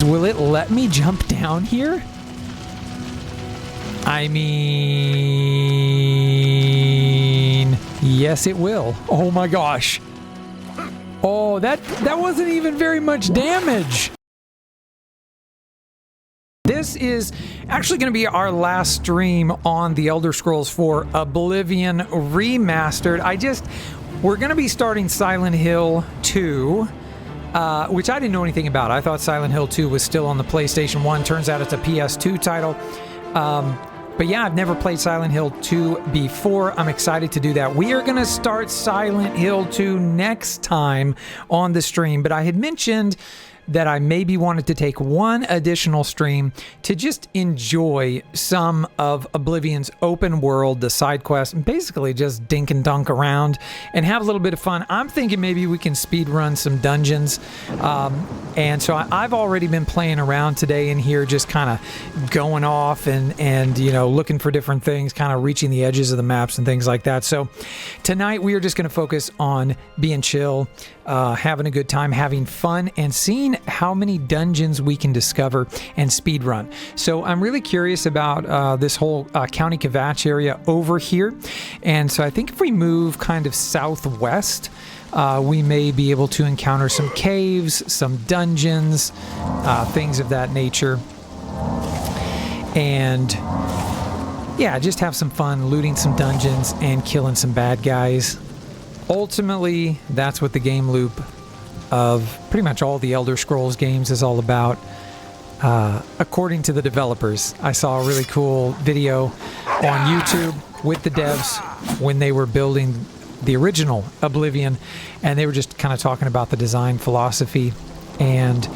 will it let me jump down here? I mean, yes, it will. Oh my gosh. Oh, that wasn't even very much damage. This is actually going to be our last stream on the Elder Scrolls 4 Oblivion Remastered. We're going to be starting Silent Hill 2, which I didn't know anything about. I thought Silent Hill 2 was still on the PlayStation 1. Turns out it's a PS2 title. But yeah, I've never played Silent Hill 2 before. I'm excited to do that. We are going to start Silent Hill 2 next time on the stream, but I had mentioned that I maybe wanted to take one additional stream to just enjoy some of Oblivion's open world, the side quests, and basically just dink and dunk around and have a little bit of fun. I'm thinking maybe we can speed run some dungeons. And so I've already been playing around today in here, just kind of going off and you know, looking for different things, kind of reaching the edges of the maps and things like that. So tonight we are just going to focus on being chill, having a good time, having fun, and seeing how many dungeons we can discover and speed run. So I'm really curious about this whole County Kvatch area over here. And so I think if we move kind of southwest, we may be able to encounter some caves, some dungeons, things of that nature. And yeah, just have some fun looting some dungeons and killing some bad guys. Ultimately, that's what the game loop of pretty much all the Elder Scrolls games is all about. According to the developers, I saw a really cool video on YouTube with the devs when they were building the original Oblivion, and they were just kind of talking about the design philosophy and,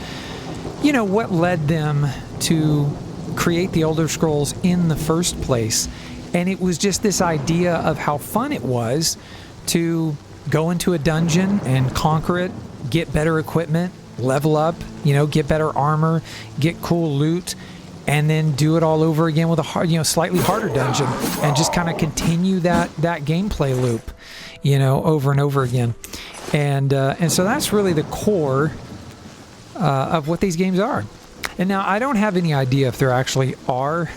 you know, what led them to create the Elder Scrolls in the first place. And it was just this idea of how fun it was to go into a dungeon and conquer it, get better equipment, level up, you know, get better armor, get cool loot, and then do it all over again with a hard, you know, slightly harder dungeon, and just kind of continue that gameplay loop, you know, over and over again. And so that's really the core of what these games are. And now I don't have any idea if there actually are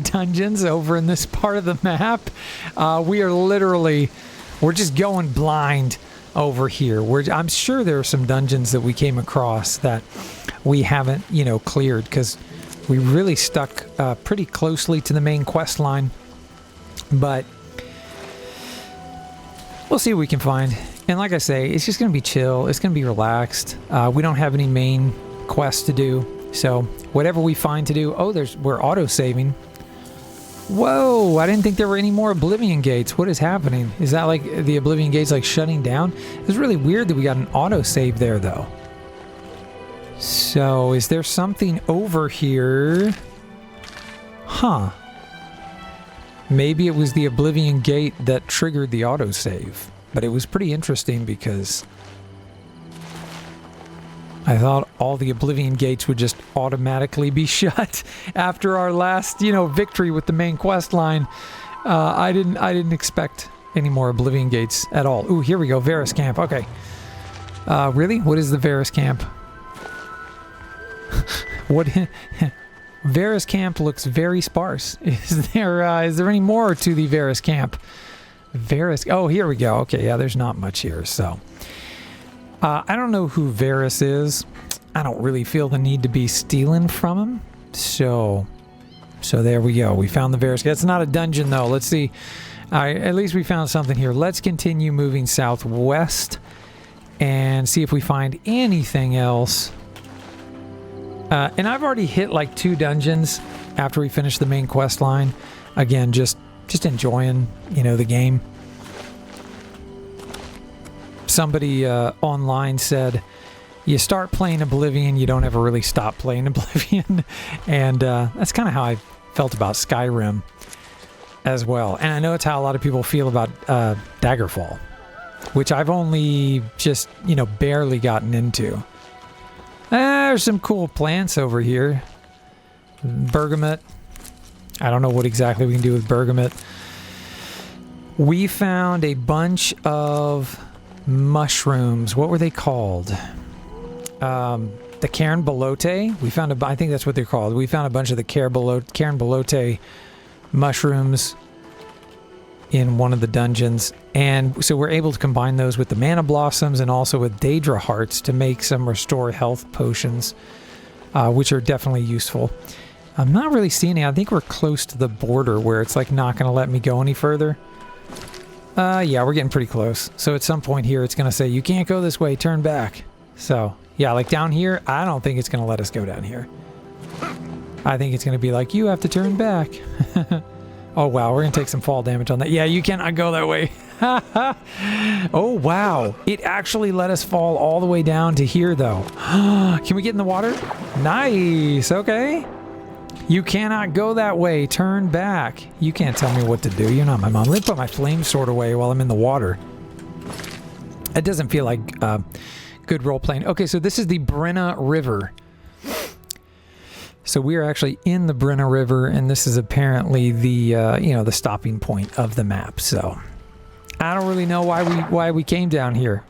dungeons over in this part of the map. We're just going blind over here. I'm sure there are some dungeons that we came across that we haven't, you know, cleared, because we really stuck pretty closely to the main quest line. But we'll see what we can find. And like I say, it's just going to be chill. It's going to be relaxed. We don't have any main quests to do. So whatever we find to do... Oh, we're auto-saving. Whoa, I didn't think there were any more Oblivion gates. What is happening? Is that like the Oblivion gates like shutting down? It's really weird that we got an auto-save there, though. So, is there something over here? Huh. Maybe it was the Oblivion gate that triggered the autosave. But it was pretty interesting because I thought all the Oblivion gates would just automatically be shut after our last, you know, victory with the main quest line. I didn't expect any more Oblivion gates at all. Ooh, here we go, Varus Camp. Okay. Really? What is the Varus Camp? What? Varus Camp looks very sparse. Is there any more to the Varus Camp? Varus. Oh, here we go. Okay, yeah, there's not much here, so. I don't know who Varus is. I don't really feel the need to be stealing from him. So there we go. We found the Varus. That's not a dungeon, though. Let's see. At least we found something here. Let's continue moving southwest and see if we find anything else. And I've already hit like 2 dungeons after we finished the main quest line. Again, just enjoying, you know, the game. Somebody online said, you start playing Oblivion, you don't ever really stop playing Oblivion. And that's kind of how I felt about Skyrim as well. And I know it's how a lot of people feel about Daggerfall, which I've only just, you know, barely gotten into. There's some cool plants over here. Bergamot. I don't know what exactly we can do with bergamot. We found a bunch of mushrooms. What were they called? the Cairn Belote. We found I think that's what they're called. We found a bunch of the Cairn Belote mushrooms in one of the dungeons. And so we're able to combine those with the mana blossoms and also with Daedra hearts to make some restore health potions, which are definitely useful. I'm not really seeing it. I think we're close to the border where it's like not going to let me go any further. Yeah, we're getting pretty close. So at some point here, it's going to say, you can't go this way, turn back. So yeah, like down here, I don't think it's going to let us go down here. I think it's going to be like, you have to turn back. Oh wow, we're going to take some fall damage on that. Yeah, you cannot go that way. Oh wow, it actually let us fall all the way down to here though. Can we get in the water? Nice, okay. You cannot go that way, turn back. You can't tell me what to do, you're not my mom. Let me put my flame sword away while I'm in the water. It doesn't feel like good role playing. Okay, so this is the Brenna River. So we are actually in the Brenna River, and this is apparently the you know, the stopping point of the map. So I don't really know why we came down here.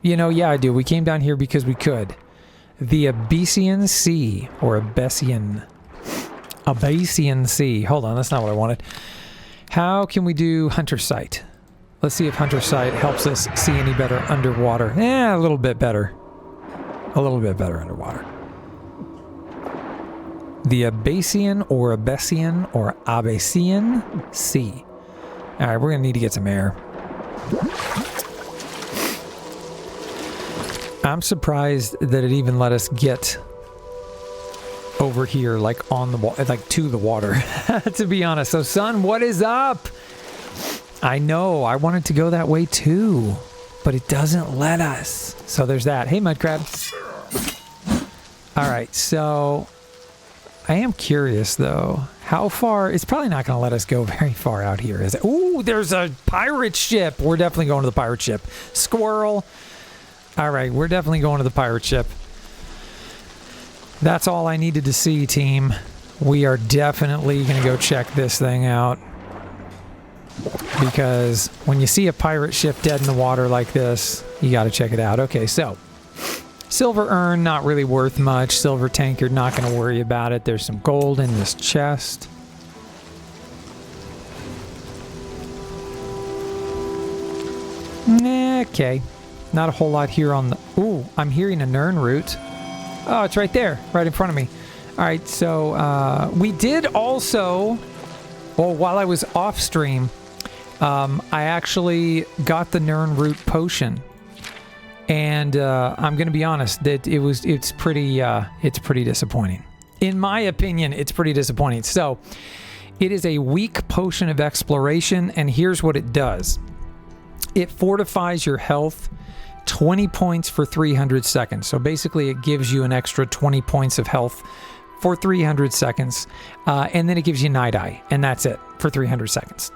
You know, yeah, I do. We came down here because we could. The Abyssian Sea, or Abyssian Sea. Hold on, that's not what I wanted. How can we do Hunter Sight? Let's see if Hunter Sight helps us see any better underwater. A little bit better. A little bit better underwater. The Abyssian or Abyssian Sea. Alright, we're going to need to get some air. I'm surprised that it even let us get over here, like on the water, like to the water, to be honest. So, son, what is up? I know, I wanted to go that way too, but it doesn't let us. So there's that. Hey, mud crab. Alright, so I am curious, though. How far? It's probably not going to let us go very far out here, is it? Ooh, there's a pirate ship. We're definitely going to the pirate ship. Squirrel. All right, we're definitely going to the pirate ship. That's all I needed to see, team. We are definitely going to go check this thing out. Because when you see a pirate ship dead in the water like this, you got to check it out. Okay, so silver urn, not really worth much. Silver tankard, not going to worry about it. There's some gold in this chest. Okay. Not a whole lot here on the... Ooh, I'm hearing a Nern root. Oh, it's right there, right in front of me. All right, so we did also... Well, while I was off stream, I actually got the Nern root potion. And I'm going to be honest that it's pretty disappointing. In my opinion, it's pretty disappointing. So, it is a weak potion of exploration, and here's what it does. It fortifies your health 20 points for 300 seconds. So basically, it gives you an extra 20 points of health for 300 seconds, and then it gives you Night Eye, and that's it for 300 seconds.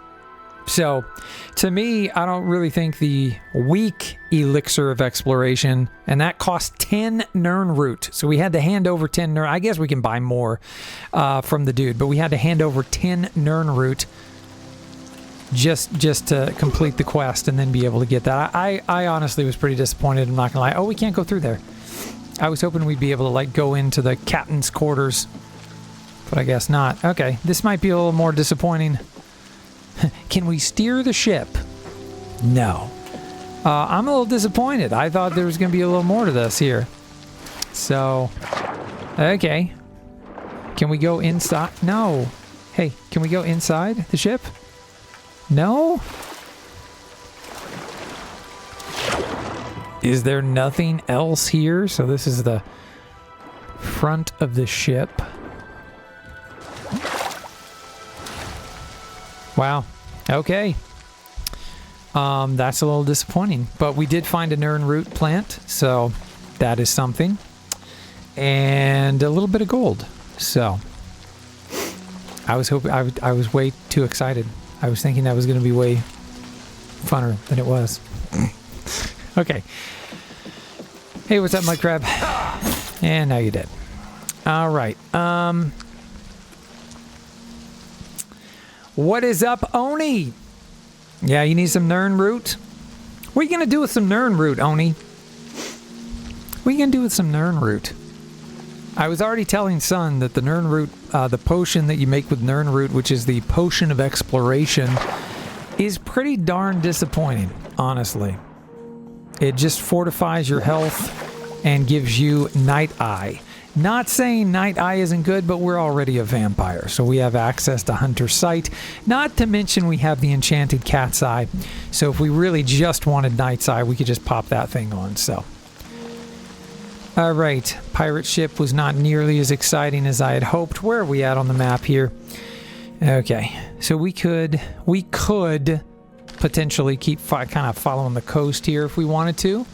So, to me, I don't really think the weak elixir of exploration, and that cost 10 Nern root. So we had to hand over 10 Nern. I guess we can buy more from the dude, but we had to hand over 10 Nern root just to complete the quest and then be able to get that. I honestly was pretty disappointed. I'm not gonna lie. Oh, we can't go through there. I was hoping we'd be able to like go into the captain's quarters, but I guess not. Okay, this might be a little more disappointing. Can we steer the ship? No. I'm a little disappointed. I thought there was going to be a little more to this here. So, okay. Can we go inside? No. Hey, can we go inside the ship? No? Is there nothing else here? So this is the front of the ship. Wow. Okay. That's a little disappointing. But we did find a Nern root plant, so that is something. And a little bit of gold. So I was hoping I was way too excited. I was thinking that was going to be way funner than it was. Okay. Hey, what's up, mud crab? And now you're dead. All right. What is up, Oni? Yeah, you need some Nern root? What are you going to do with some Nern root, Oni? What are you going to do with some Nern root? I was already telling Son that the Nern Root, the potion that you make with Nern Root, which is the potion of exploration, is pretty darn disappointing, honestly. It just fortifies your health and gives you Night Eye. Not saying Night Eye isn't good, but we're already a vampire, so we have access to Hunter's Sight. Not to mention we have the Enchanted Cat's Eye, so if we really just wanted Night's Eye, we could just pop that thing on, so. Alright, pirate ship was not nearly as exciting as I had hoped. Where are we at on the map here? Okay, so we could potentially keep kind of following the coast here if we wanted to.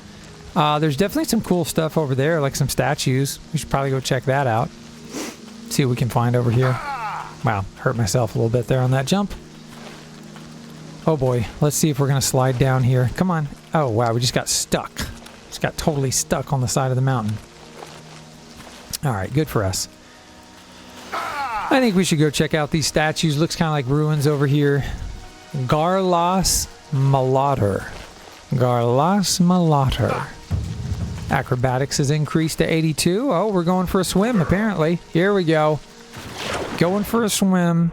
There's definitely some cool stuff over there, like some statues. We should probably go check that out. See what we can find over here. Wow, hurt myself a little bit there on that jump. Oh boy, let's see if we're going to slide down here. Come on. Oh wow, we just got stuck. Just got totally stuck on the side of the mountain. Alright, good for us. I think we should go check out these statues. Looks kind of like ruins over here. Garlas Malater. Garlas Malater. Acrobatics is increased to 82. Oh, we're going for a swim, apparently. Here we go. Going for a swim.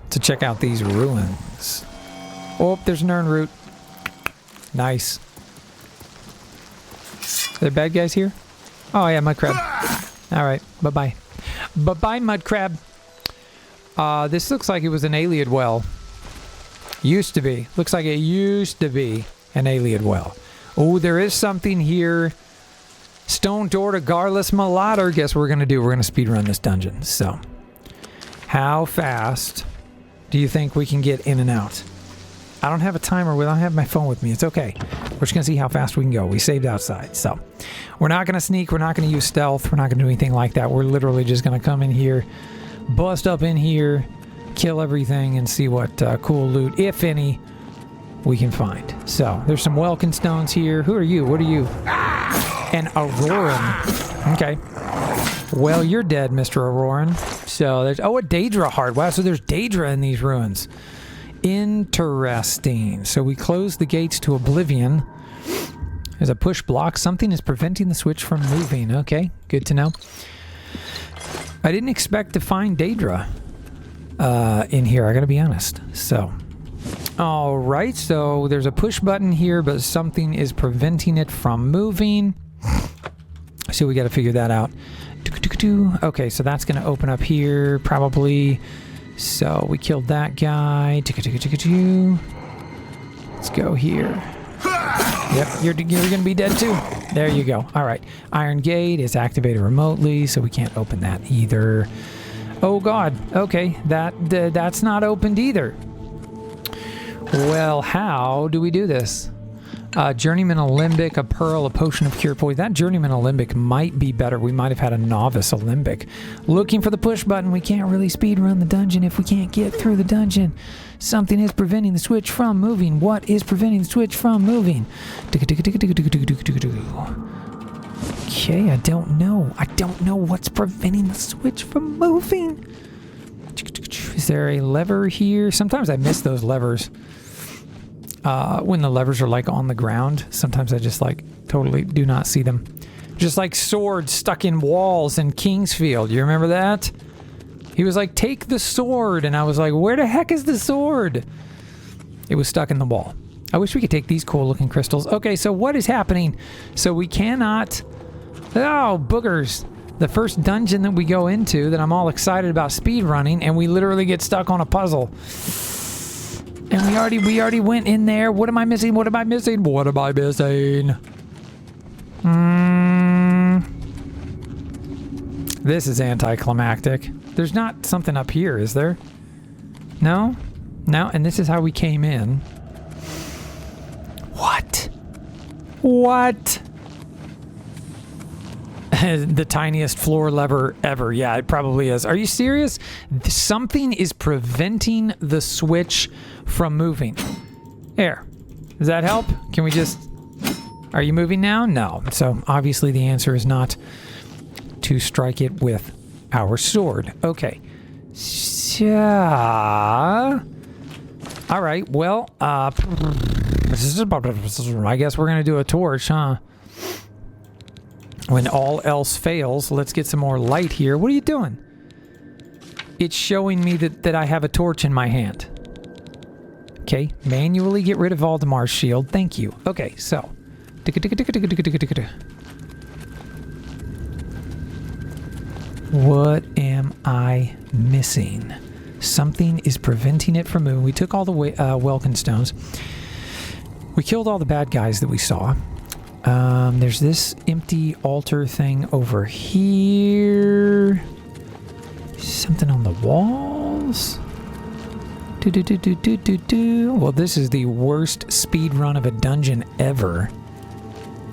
To check out these ruins. Oh, there's Nern Root. Nice. Are there bad guys here? Oh, yeah, mud crab. Alright, bye-bye. Bye-bye, mud crab. This looks like it was an Ayleid well. Used to be. Looks like it used to be an Ayleid well. Oh, there is something here. Stone door to Garlas Malater. Guess what we're going to do? We're going to speedrun this dungeon. So, how fast do you think we can get in and out? I don't have a timer. I don't have my phone with me. It's okay. We're just going to see how fast we can go. We saved outside. So, we're not going to sneak. We're not going to use stealth. We're not going to do anything like that. We're literally just going to come in here, bust up in here, kill everything, and see what cool loot, if any, we can find. So, there's some Welkin stones here. Who are you? What are you? An Auroran. Okay. Well, you're dead, Mr. Auroran. So, there's... Oh, a Daedra heart. Wow, so there's Daedra in these ruins. Interesting. So, we close the gates to Oblivion. There's a push block. Something is preventing the switch from moving. Okay, good to know. I didn't expect to find Daedra in here, I gotta be honest. So, alright, so there's a push button here, but something is preventing it from moving. So we gotta figure that out. Okay, so that's gonna open up here, probably. So we killed that guy. Let's go here. Yep, you're gonna be dead too. There you go. Alright, Iron Gate is activated remotely, so we can't open that either. Oh god, okay, that's not opened either. Well, how do we do this? Journeyman Alembic, a Pearl, a Potion of Cure Poison. That Journeyman Alembic might be better. We might have had a Novice Alembic. Looking for the push button. We can't really speedrun the dungeon if we can't get through the dungeon. Something is preventing the switch from moving. What is preventing the switch from moving? Okay, I don't know. I don't know what's preventing the switch from moving. Is there a lever here? Sometimes I miss those levers. When the levers are like on the ground, sometimes I just like totally do not see them. Just like swords stuck in walls in Kingsfield. You remember that? He was like, take the sword. And I was like, where the heck is the sword? It was stuck in the wall. I wish we could take these cool looking crystals. Okay, so what is happening? So we cannot... Oh, boogers. The first dungeon that we go into that I'm all excited about speedrunning, and we literally get stuck on a puzzle. And we already went in there. What am I missing? What am I missing? What am I missing? This is anticlimactic. There's not something up here, is there? No? No, and this is how we came in. What? What? The tiniest floor lever ever. Yeah, it probably is. Are you serious? Something is preventing the switch from moving. There. Does that help? Can we just... Are you moving now? No. So obviously the answer is not to strike it with our sword. Okay. Yeah. All right. Well, I guess we're going to do a torch, huh? When all else fails, let's get some more light here. What are you doing? It's showing me that I have a torch in my hand. Okay, manually get rid of Valdemar's shield. Thank you. Okay, so. What am I missing? Something is preventing it from moving. We took all the Welkin stones. We killed all the bad guys that we saw. There's this empty altar thing over here. Something on the walls. Well, this is the worst speed run of a dungeon ever.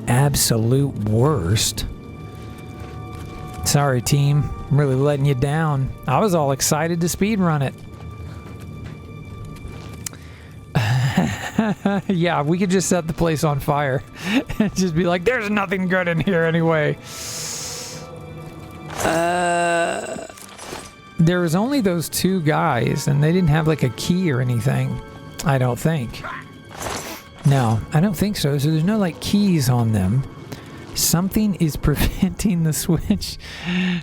Absolute worst. Sorry, team. I'm really letting you down. I was all excited to speed run it. Yeah, we could just set the place on fire and just be like, there's nothing good in here anyway. There was only those two guys, and they didn't have like a key or anything. I don't think. No, I don't think so. So there's no like keys on them. Something is preventing the switch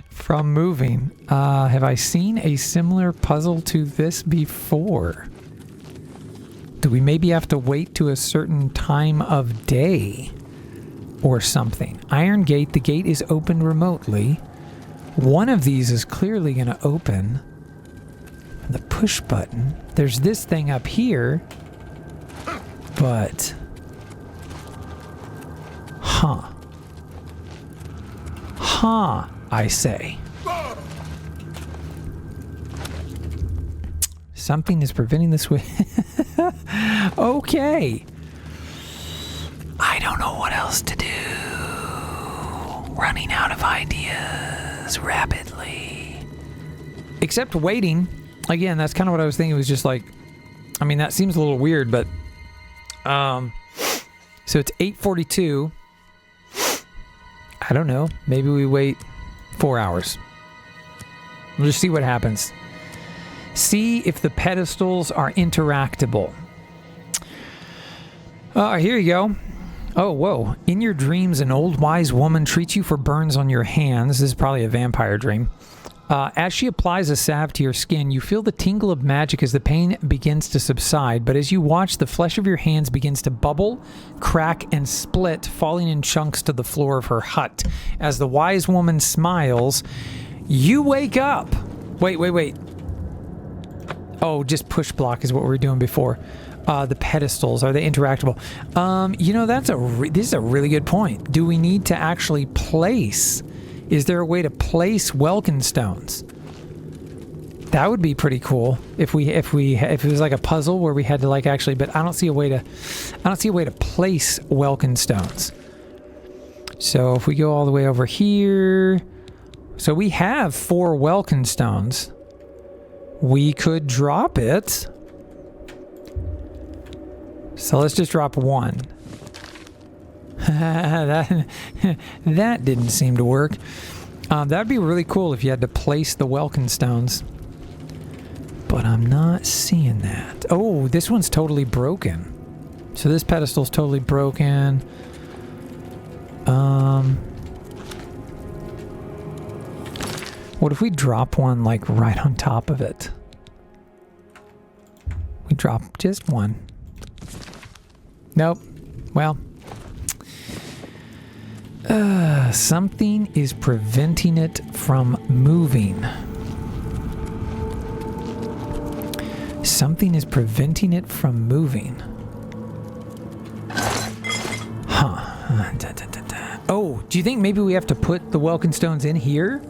from moving. Have I seen a similar puzzle to this before? Do we maybe have to wait to a certain time of day or something? Iron gate, the gate is opened remotely. One of these is clearly going to open. The push button. There's this thing up here. But... Huh. Huh, I say. Something is preventing this switch. Okay. I don't know what else to do. Running out of ideas rapidly. Except waiting. Again, that's kind of what I was thinking. It was just like, I mean, that seems a little weird, but so it's 8:42. I don't know. Maybe we wait 4 hours. We'll just see what happens. See if the pedestals are interactable. Here you go. Oh, whoa. In your dreams, an old wise woman treats you for burns on your hands. This is probably a vampire dream. As she applies a salve to your skin, you feel the tingle of magic as the pain begins to subside, but as you watch, the flesh of your hands begins to bubble, crack, and split, falling in chunks to the floor of her hut. As the wise woman smiles, you wake up. Wait. Oh, just push block is what we were doing before. The pedestals, are they interactable? You know, this is a really good point. Do we need to actually place? Is there a way to place Welkin stones? That would be pretty cool if it was like a puzzle where we had to like actually, but I don't see a way to place Welkin stones. So if we go all the way over here, so we have 4 Welkin stones. We could drop it. So let's just drop 1. that didn't seem to work. That'd be really cool if you had to place the Welkin stones. But I'm not seeing that. Oh, this one's totally broken. So this pedestal's totally broken. What if we drop one like right on top of it? We drop just 1. Nope. Well. Something is preventing it from moving. Something is preventing it from moving. Huh. Oh, do you think maybe we have to put the Welkin stones in here?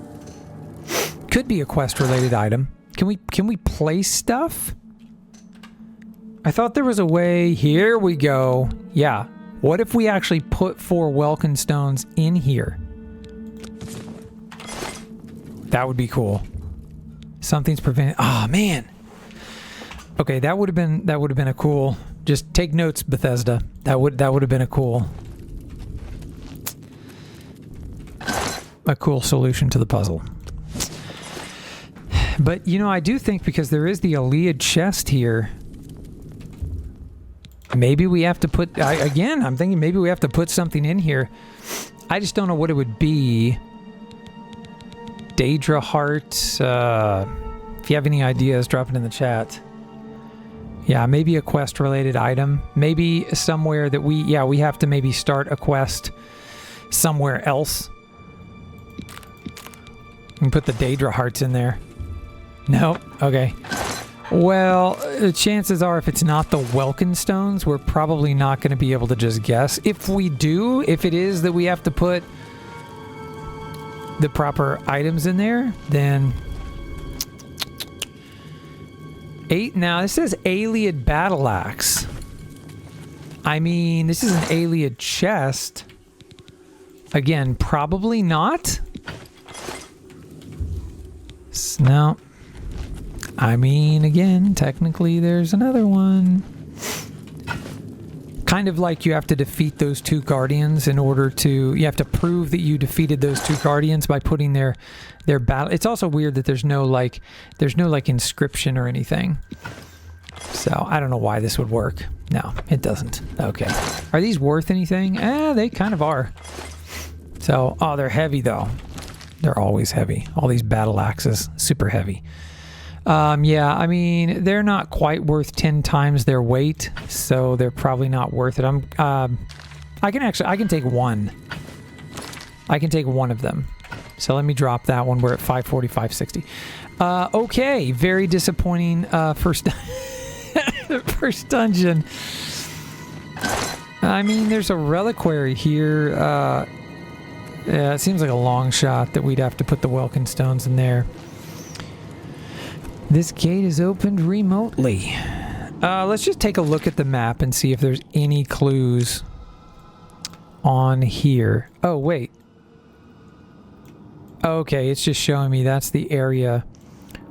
Could be a quest-related item. Can we place stuff? I thought there was a way. Here we go. Yeah. What if we actually put 4 Welkin stones in here? That would be cool. Something's preventing. Oh man. Okay, that would have been a cool. Just take notes, Bethesda. That would have been a cool solution to the puzzle. But you know, I do think because there is the Iliad chest here. Maybe we have to put, again, I'm thinking maybe we have to put something in here. I just don't know what it would be. Daedra heart. If you have any ideas, drop it in the chat. Yeah, maybe a quest-related item. Maybe somewhere that we have to maybe start a quest somewhere else. And put the Daedra hearts in there. Nope. Okay. Well, chances are if it's not the Welkin stones, we're probably not going to be able to just guess. If it is that we have to put the proper items in there, then 8. Now this says Ayleid battle axe. I mean, this is an Ayleid chest. Again, probably not. No. I mean, again, technically there's another one. Kind of like you have to defeat those 2 guardians in order to... You have to prove that you defeated those 2 guardians by putting their battle... It's also weird that there's no inscription or anything. So, I don't know why this would work. No, it doesn't. Okay. Are these worth anything? They kind of are. So, oh, they're heavy though. They're always heavy. All these battle axes, super heavy. Yeah, I mean, they're not quite worth 10 times their weight, so they're probably not worth it. I can take one. I can take one of them. So let me drop that one. We're at 540, 560. Okay, very disappointing first first dungeon. I mean, there's a reliquary here. Yeah, it seems like a long shot that we'd have to put the Welkin stones in there. This gate is opened remotely. Let's just take a look at the map and see if there's any clues on here. Oh, wait. Okay, it's just showing me that's the area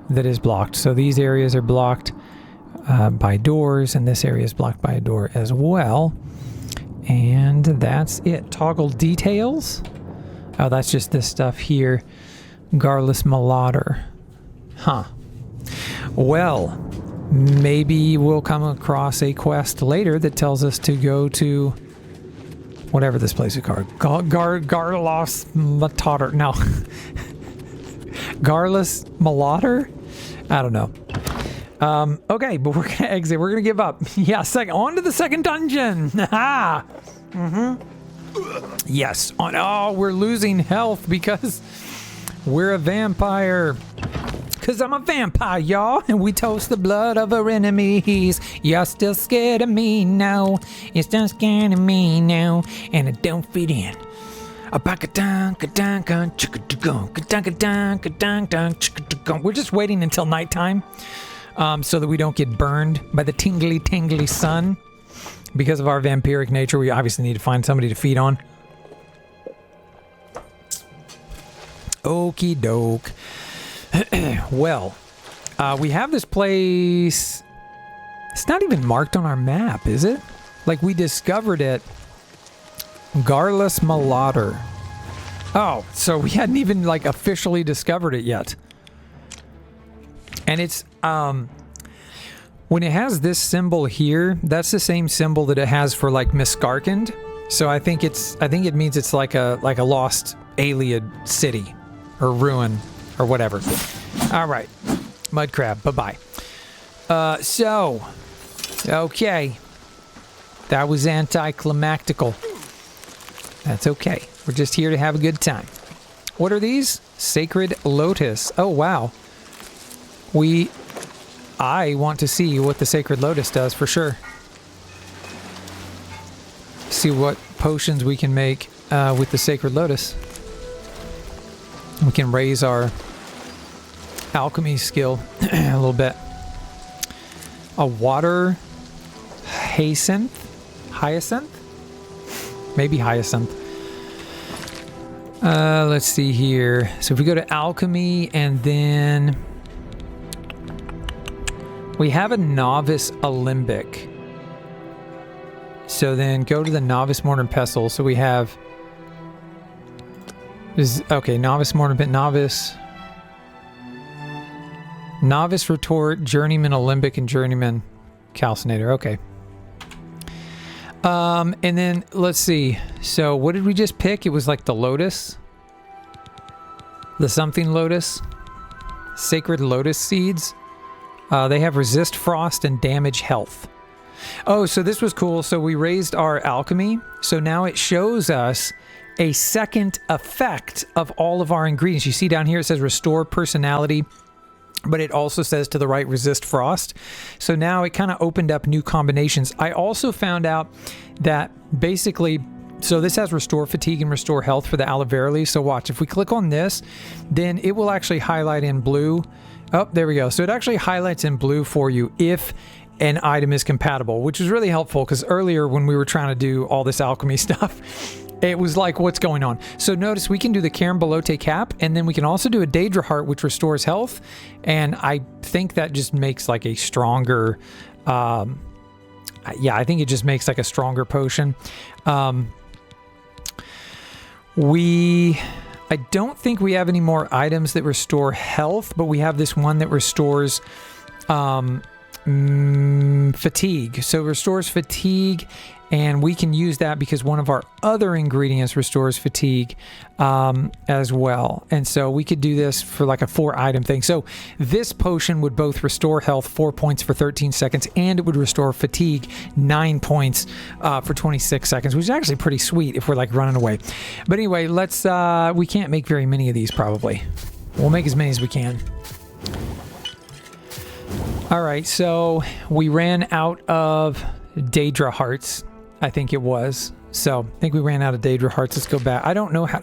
that is blocked. So these areas are blocked by doors, and this area is blocked by a door as well. And that's it. Toggle details. Oh, that's just this stuff here. Garless Malodder. Huh. Well, maybe we'll come across a quest later that tells us to go to whatever this place is called. Garlos Malodder. No. Garless Malodder? I don't know. Okay, but we're gonna exit. We're gonna give up. Yeah, on to the second dungeon. Ha! Yes. Oh, we're losing health because we're a vampire. Cause I'm a vampire, y'all, and we toast the blood of our enemies. You're still scared of me now. You're still scared of me now, and I don't fit in. We're just waiting until nighttime, so that we don't get burned by the tingly sun. Because of our vampiric nature, we obviously need to find somebody to feed on. Okie doke. Well, we have this place. It's not even marked on our map, is it? Like, we discovered it. Garless Malodder. Oh, so we hadn't even, like, officially discovered it yet. And it's, when it has this symbol here, that's the same symbol that it has for, like, Miskarkand. So I think it means it's like a lost Ayleid city or ruin or whatever. All right, mud crab, bye-bye. Okay, that was anticlimactical. That's okay. We're just here to have a good time. What are these? Sacred Lotus. Oh wow. I want to see what the Sacred Lotus does for sure. See what potions we can make with the Sacred Lotus. We can raise our alchemy skill a little bit. A water hyacinth? Maybe hyacinth. Let's see here. So if we go to alchemy and then we have a novice alembic. So then go to the novice mortar and pestle. So we have novice mortar bit, novice retort, journeyman alembic, and journeyman calcinator. Okay. And then let's see. So what did we just pick? It was like the lotus. The something lotus. Sacred lotus seeds. They have resist frost and damage health. Oh, so this was cool. So we raised our alchemy. So now it shows us a second effect of all of our ingredients. You see down here it says restore personality, but it also says to the right resist frost. So now it kind of opened up new combinations. I also found out that basically, so this has restore fatigue and restore health for the aloe vera leaves. So watch, if we click on this, then it will actually highlight in blue. Oh, there we go. So it actually highlights in blue for you if an item is compatible, which is really helpful because earlier when we were trying to do all this alchemy stuff, it was like, what's going on? So notice we can do the Carambelote cap, and then we can also do a Daedra heart, which restores health. And I think that just makes like a stronger, yeah, I think it just makes like a stronger potion. I don't think we have any more items that restore health, but we have this one that restores fatigue. So restores fatigue, and we can use that because one of our other ingredients restores fatigue as well. And so we could do this for like a 4-item thing. So this potion would both restore health 4 points for 13 seconds, and it would restore fatigue 9 points for 26 seconds, which is actually pretty sweet if we're like running away. But anyway, let's, we can't make very many of these probably. We'll make as many as we can. All right, so we ran out of Daedra hearts, I think it was. So I think we ran out of Daedra hearts. Let's go back. I don't know how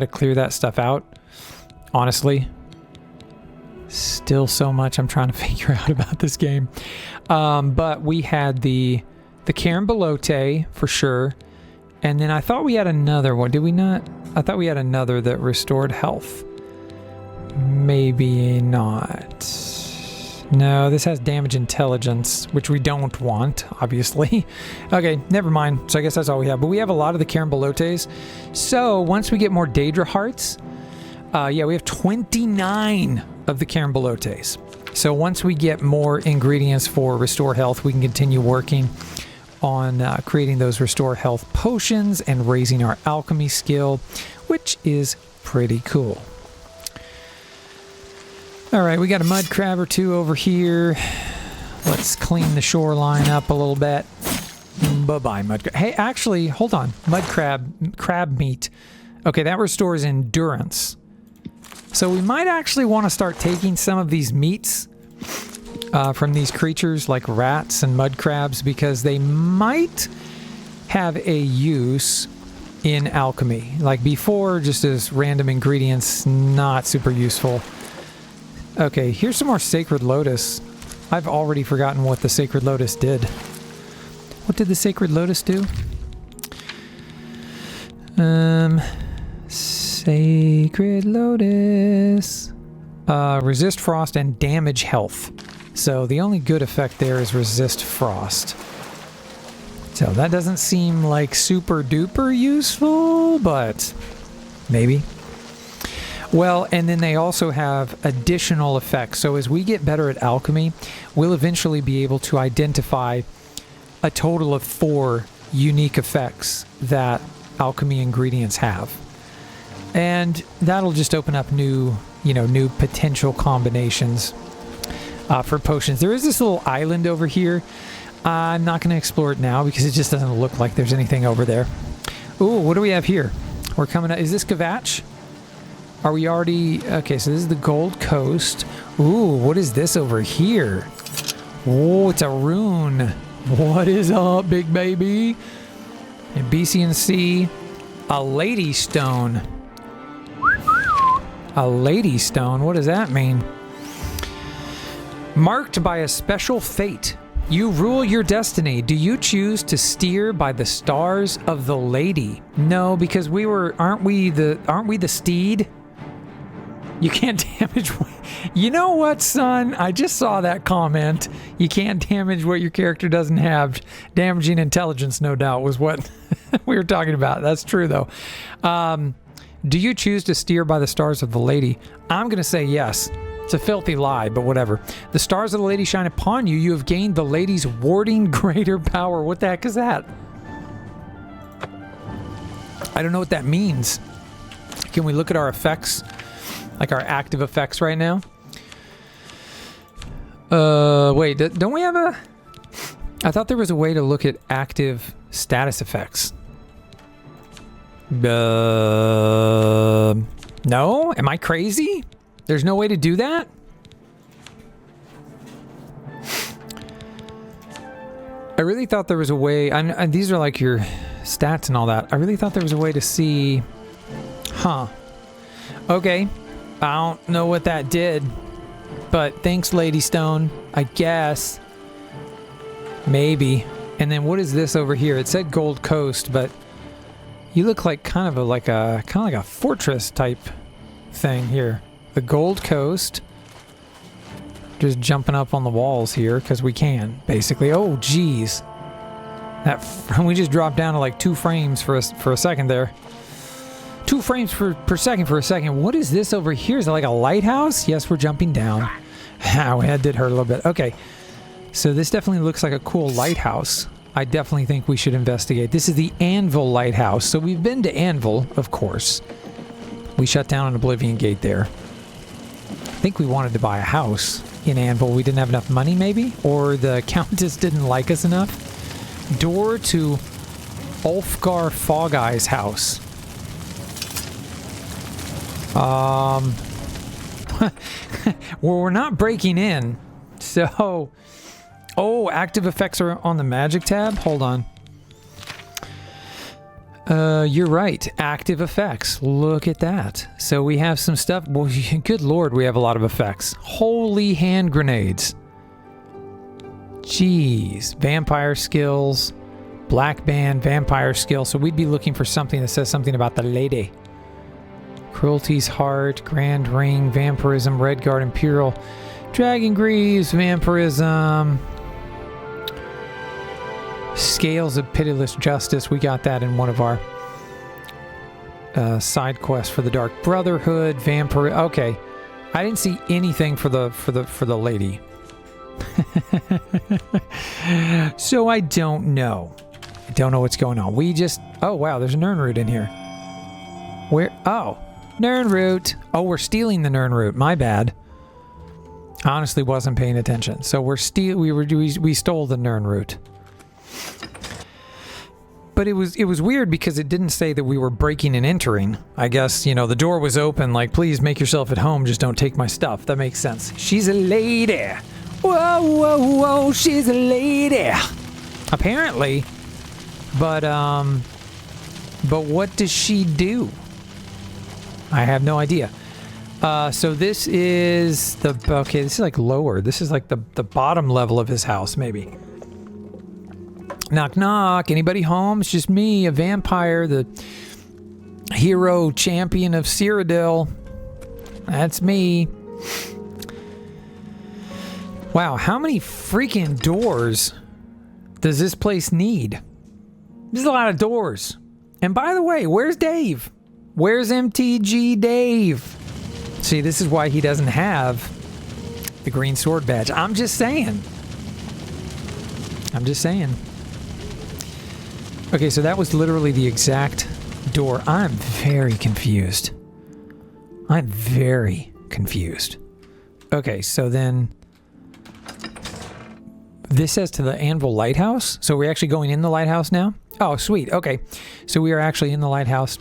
to clear that stuff out, honestly. Still so much I'm trying to figure out about this game. But we had the Carambelote for sure. And then I thought we had another one. Did we not? I thought we had another that restored health. Maybe not. No, this has damage intelligence, which we don't want, obviously. Okay, never mind. So I guess that's all we have. But we have a lot of the Carambelotes. So once we get more Daedra hearts, yeah, we have 29 of the Carambelotes. So once we get more ingredients for restore health, we can continue working on creating those restore health potions and raising our alchemy skill, which is pretty cool. All right, we got a mud crab or two over here. Let's clean the shoreline up a little bit. Bye-bye, mud crab. Hey, actually, hold on. Mud crab meat. Okay, that restores endurance. So we might actually want to start taking some of these meats from these creatures like rats and mud crabs, because they might have a use in alchemy. Like before, just as random ingredients, not super useful. Okay, here's some more Sacred Lotus. I've already forgotten what the Sacred Lotus did. What did the Sacred Lotus do? Sacred Lotus. Resist frost and damage health. So the only good effect there is resist frost. So that doesn't seem like super duper useful, but maybe. Well, and then they also have additional effects. So as we get better at alchemy, we'll eventually be able to identify a total of 4 unique effects that alchemy ingredients have. And that'll just open up new potential combinations for potions. There is this little island over here. I'm not going to explore it now because it just doesn't look like there's anything over there. Ooh, what do we have here? We're coming up. Is this Gavatch? Are we already... Okay, so this is the Gold Coast. Ooh, what is this over here? Oh, it's a rune. What is up, big baby? And BC&C. A Lady Stone. A Lady Stone? What does that mean? Marked by a special fate. You rule your destiny. Do you choose to steer by the stars of the lady? No, because aren't we the steed? You can't damage... You know what, son? I just saw that comment. You can't damage what your character doesn't have. Damaging intelligence, no doubt, was what we were talking about. That's true, though. Do you choose to steer by the stars of the lady? I'm going to say yes. It's a filthy lie, but whatever. The stars of the lady shine upon you. You have gained the lady's warding greater power. What the heck is that? I don't know what that means. Can we look at our effects? Like our active effects right now? Wait, don't we have a... I thought there was a way to look at active status effects. No? Am I crazy? There's no way to do that? I really thought there was a way... these are like your stats and all that. I really thought there was a way to see... Huh. Okay. I don't know what that did. But thanks, Lady Stone. I guess. Maybe. And then what is this over here? It said Gold Coast, but you look like kind of like a fortress type thing here. The Gold Coast. Just jumping up on the walls here because we can, basically. Oh, geez. We just dropped down to like 2 frames for a second there. 2 frames per second for a second. What is this over here? Is it like a lighthouse? Yes, we're jumping down. Ow, that did hurt a little bit. Okay. So this definitely looks like a cool lighthouse. I definitely think we should investigate. This is the Anvil Lighthouse. So we've been to Anvil, of course. We shut down an Oblivion gate there. I think we wanted to buy a house in Anvil. We didn't have enough money, maybe? Or the Countess didn't like us enough? Door to Ulfgar Fog Eye's house. Well, we're not breaking in, so... Oh, active effects are on the magic tab? Hold on. You're right. Active effects. Look at that. So we have some stuff. Well, good lord, we have a lot of effects. Holy hand grenades. Jeez. Vampire skills. Black band, vampire skill. So we'd be looking for something that says something about the lady. Cruelty's Heart, Grand Ring, Vampirism, Redguard, Imperial, Dragon Greaves, Vampirism, Scales of Pitiless Justice. We got that in one of our side quests for the Dark Brotherhood, Vampire. Okay, I didn't see anything for the lady. So I don't know. I don't know what's going on. We just... Oh wow, there's a Nirnroot in here. Where? Oh. Nirnroot. Oh, we're stealing the Nirnroot. My bad. Honestly, wasn't paying attention. So we stole the Nirnroot. But it was weird because it didn't say that we were breaking and entering. I guess, you know, the door was open, like, please make yourself at home, just don't take my stuff. That makes sense. She's a lady. Whoa, whoa, whoa, she's a lady. Apparently. But what does she do? I have no idea. So this is the... Okay, this is like lower. This is like the bottom level of his house, maybe. Knock, knock. Anybody home? It's just me, a vampire, the hero champion of Cyrodiil. That's me. Wow, how many freaking doors does this place need? There's a lot of doors. And by the way, where's Dave? Where's MTG Dave? See, this is why he doesn't have the green sword badge. I'm just saying. I'm just saying. Okay, so that was literally the exact door. I'm very confused. I'm very confused. Okay, so then... This says to the Anvil Lighthouse? So we're actually going in the lighthouse now? Oh, sweet. Okay. So we are actually in the lighthouse.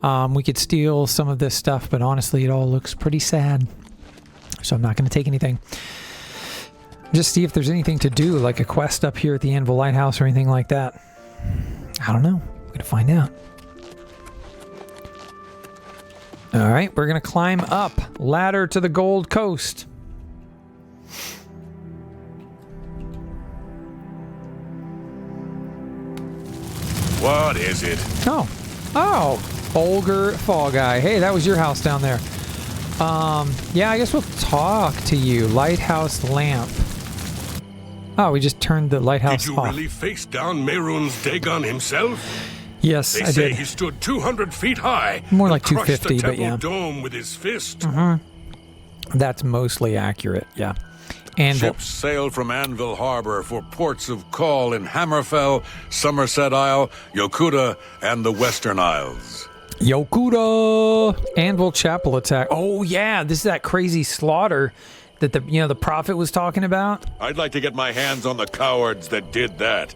We could steal some of this stuff, but honestly, it all looks pretty sad. So I'm not going to take anything. Just see if there's anything to do, like a quest up here at the Anvil Lighthouse or anything like that. I don't know. We're going to find out. All right, we're going to climb up. Ladder to the Gold Coast. What is it? Oh. Oh. Olger Fall Guy. Hey, that was your house down there. Yeah, I guess we'll talk to you. Lighthouse lamp. Oh, we just turned the lighthouse off. Did you really face down Mehrunes Dagon himself? Yes, they I say did. He stood 200 feet high. More like and crushed 250, the but yeah. dome with his fist. Mm-hmm. That's mostly accurate, yeah. Anvil. Ships sail from Anvil Harbor for ports of call in Hammerfell, Somerset Isle, Yokuda, and the Western Isles. Yokuda! Anvil Chapel attack. Oh yeah, this is that crazy slaughter that the prophet was talking about. I'd like to get my hands on the cowards that did that.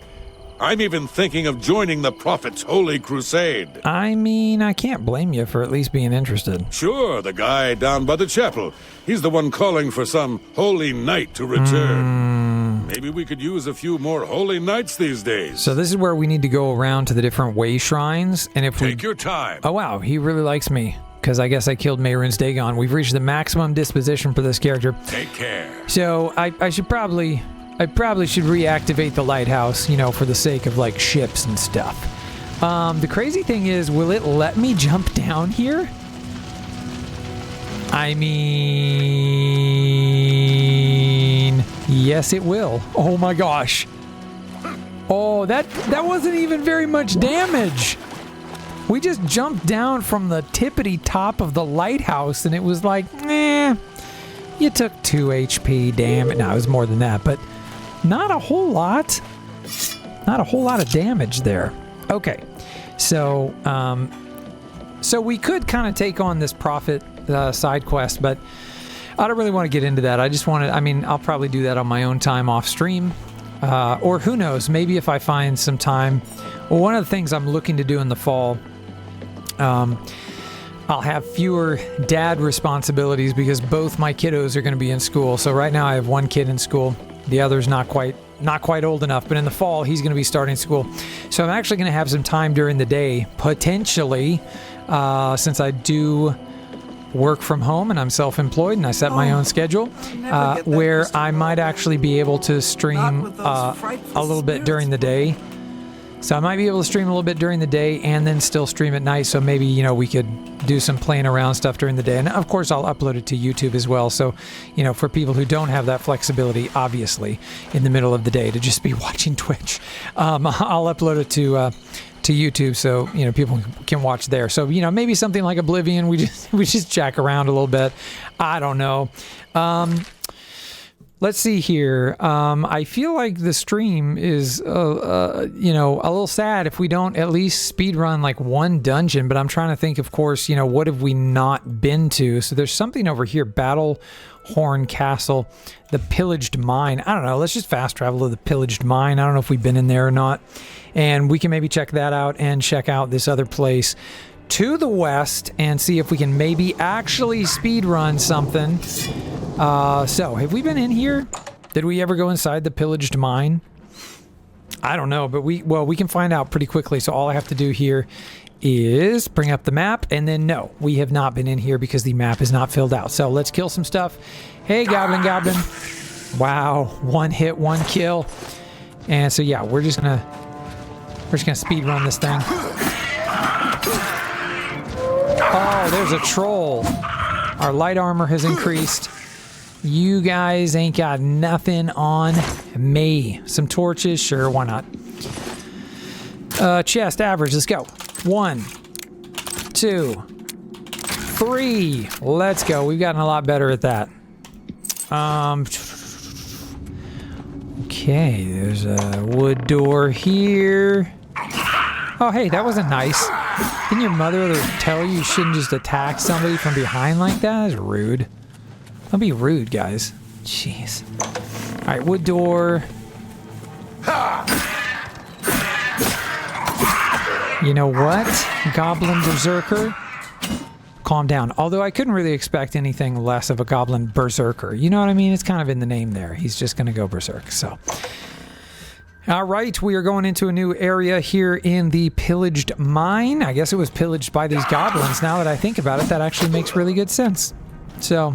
I'm even thinking of joining the Prophet's Holy Crusade. I mean, I can't blame you for at least being interested. Sure, the guy down by the chapel. He's the one calling for some holy knight to return. Maybe we could use a few more holy knights these days. So this is where we need to go around to the different way shrines, and if Take your time. Oh wow, he really likes me, because I guess I killed Mehrunes Dagon. We've reached the maximum disposition for this character. Take care. So I should probably should reactivate the lighthouse, for the sake of like ships and stuff. The crazy thing is, will it let me jump down here? I mean, yes, it will. Oh my gosh. Oh, that wasn't even very much damage. We just jumped down from the tippity top of the lighthouse, and it was like, you took 2 HP, damn it. No, it was more than that, but not a whole lot. Not a whole lot of damage there. Okay, so we could kind of take on this prophet side quest, but I don't really want to get into that. I just want to, I'll probably do that on my own time off stream. Or who knows, maybe if I find some time. Well, one of the things I'm looking to do in the fall, I'll have fewer dad responsibilities because both my kiddos are going to be in school. So right now I have one kid in school. The other's not quite old enough, but in the fall he's going to be starting school. So I'm actually going to have some time during the day, potentially, since I do work from home and I'm self-employed and I set my own schedule, where I might actually be able to stream a little bit during the day. So I might be able to stream a little bit during the day and then still stream at night. So maybe, we could do some playing around stuff during the day. And of course, I'll upload it to YouTube as well. So, for people who don't have that flexibility, obviously, in the middle of the day to just be watching Twitch, I'll upload it to YouTube so, people can watch there. So, maybe something like Oblivion, we just jack around a little bit. I don't know. Let's see here. I feel like the stream is, a little sad if we don't at least speedrun like one dungeon. But I'm trying to think, of course, what have we not been to? So there's something over here, Battlehorn Castle, the Pillaged Mine. I don't know. Let's just fast travel to the Pillaged Mine. I don't know if we've been in there or not. And we can maybe check that out and check out this other place to the west and see if we can maybe actually speedrun something. So, have we been in here? Did we ever go inside the Pillaged Mine? I don't know, but we can find out pretty quickly. So all I have to do here is bring up the map, and then no, we have not been in here because the map is not filled out. So let's kill some stuff. Hey, Goblin. Wow, 1 hit, 1 kill. And so yeah, we're just gonna speed run this thing. Oh, there's a troll. Our light armor has increased. You guys ain't got nothing on me. Some torches, sure, why not? Chest average, let's go. 1, 2, 3. Let's go. We've gotten a lot better at that. Okay, there's a wood door here. Oh, hey, that wasn't nice. Didn't your mother tell you shouldn't just attack somebody from behind like that? That's rude. Don't be rude, guys. Jeez. All right, wood door. You know what, Goblin Berserker? Calm down. Although I couldn't really expect anything less of a Goblin Berserker. You know what I mean? It's kind of in the name there. He's just going to go berserk, so... All right, we are going into a new area here in the Pillaged Mine. I guess it was pillaged by these goblins. Now that I think about it, that actually makes really good sense. So,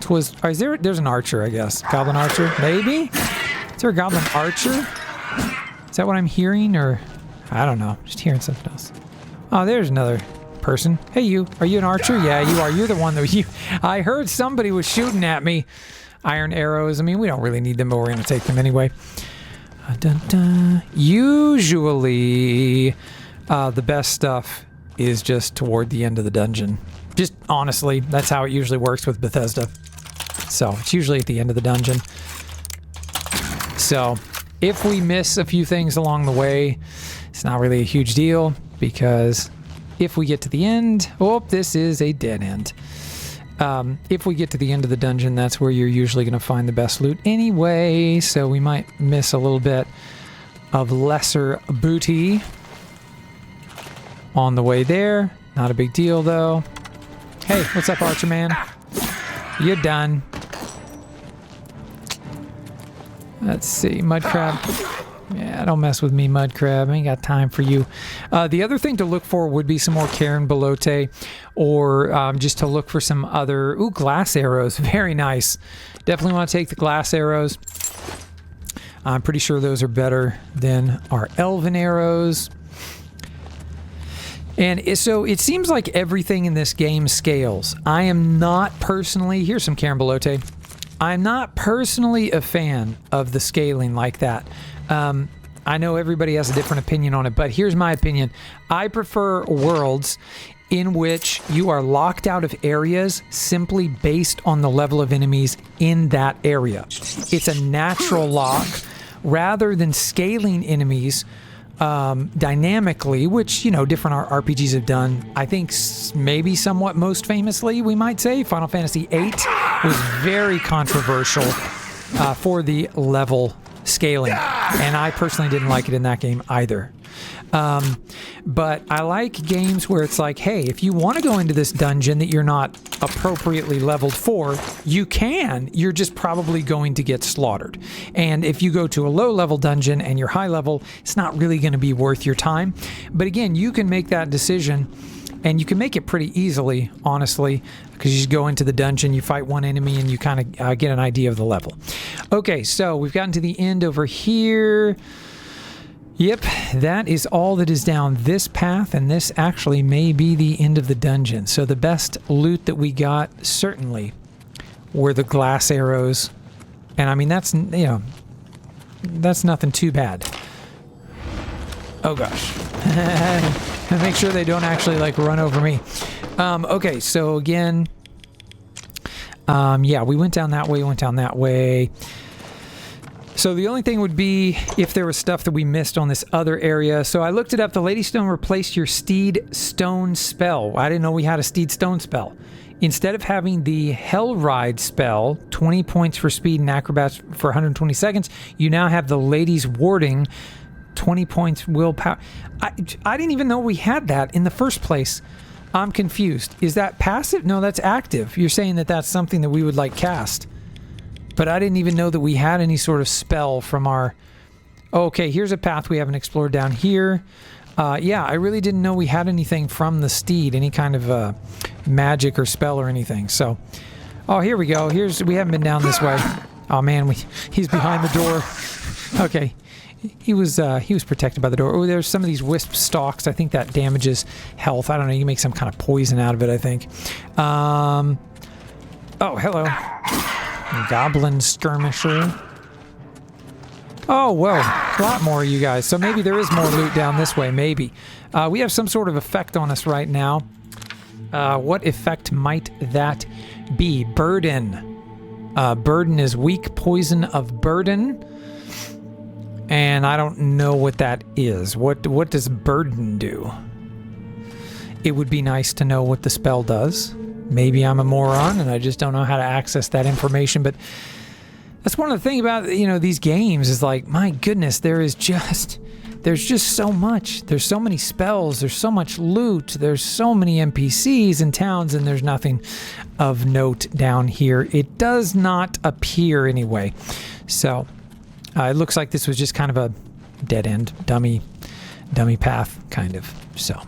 there's an archer, I guess. Goblin archer, maybe? Is there a goblin archer? Is that what I'm hearing, or I don't know. Just hearing something else. Oh, there's another person. Hey, you. Are you an archer? Yeah, you are. You're the one that I heard somebody was shooting at me. Iron arrows. I mean, we don't really need them, but we're going to take them anyway. Dun, dun. Usually, the best stuff is just toward the end of the dungeon. Just honestly, that's how it usually works with Bethesda. So it's usually at the end of the dungeon. So if we miss a few things along the way, it's not really a huge deal, because if we get to the end, oh, this is a dead end. If we get to the end of the dungeon, that's where you're usually going to find the best loot anyway, so we might miss a little bit of lesser booty on the way there. Not a big deal, though. Hey, what's up, Archer Man? You're done. Let's see, mud crab. Yeah, don't mess with me, mud crab. I ain't got time for you. The other thing to look for would be some more Karen Belote, or just to look for some other... Ooh, glass arrows. Very nice. Definitely want to take the glass arrows. I'm pretty sure those are better than our elven arrows. And so it seems like everything in this game scales. I am not personally... Here's some Karen Belote. I'm not personally a fan of the scaling like that. I know everybody has a different opinion on it, but here's my opinion. I prefer worlds in which you are locked out of areas simply based on the level of enemies in that area. It's a natural lock rather than scaling enemies dynamically, which, you know, different RPGs have done. I think maybe somewhat most famously, we might say, Final Fantasy VIII was very controversial for the level scaling, and I personally didn't like it in that game either. But I like games where it's like, hey, if you want to go into this dungeon that you're not appropriately leveled for, you can. You're just probably going to get slaughtered. And if you go to a low-level dungeon and you're high level, it's not really going to be worth your time. But again, you can make that decision, and you can make it pretty easily, honestly, because you just go into the dungeon, you fight one enemy, and you kind of get an idea of the level. Okay, so we've gotten to the end over here. Yep, that is all that is down this path, and this actually may be the end of the dungeon. So the best loot that we got, certainly, were the glass arrows. And I mean, that's, you know, that's nothing too bad. Oh gosh. Make sure they don't actually, like, run over me. Okay, so again, yeah, we went down that way, So the only thing would be if there was stuff that we missed on this other area. So I looked it up. The Lady Stone replaced your Steed Stone spell. I didn't know we had a Steed Stone spell. Instead of having the Hell Ride spell, 20 points for speed and acrobats for 120 seconds, you now have the Lady's Warding, 20 points willpower. I didn't even know we had that in the first place. I'm confused. Is that passive? No, that's active. You're saying that that's something that we would, like, cast. But I didn't even know that we had any sort of spell from our... Oh, okay, here's a path we haven't explored down here. Yeah, I really didn't know we had anything from the steed, any kind of magic or spell or anything. So, oh, here we go. We haven't been down this way. Oh man, he's behind the door. Okay, he was protected by the door. Oh, there's some of these wisp stalks. I think that damages health. I don't know. You can make some kind of poison out of it, I think. Oh, hello. Goblin skirmisher. Oh, whoa. A lot more of you guys. So maybe there is more loot down this way. Maybe. We have some sort of effect on us right now. What effect might that be? Burden. Burden is weak poison of burden. And I don't know what that is. What does burden do? It would be nice to know what the spell does. Maybe I'm a moron and I just don't know how to access that information, but that's one of the things about, you know, these games is like, my goodness, there's just so much. There's so many spells, there's so much loot, there's so many NPCs in towns, and there's nothing of note down here. It does not appear anyway. So it looks like this was just kind of a dead end, dummy path, kind of. So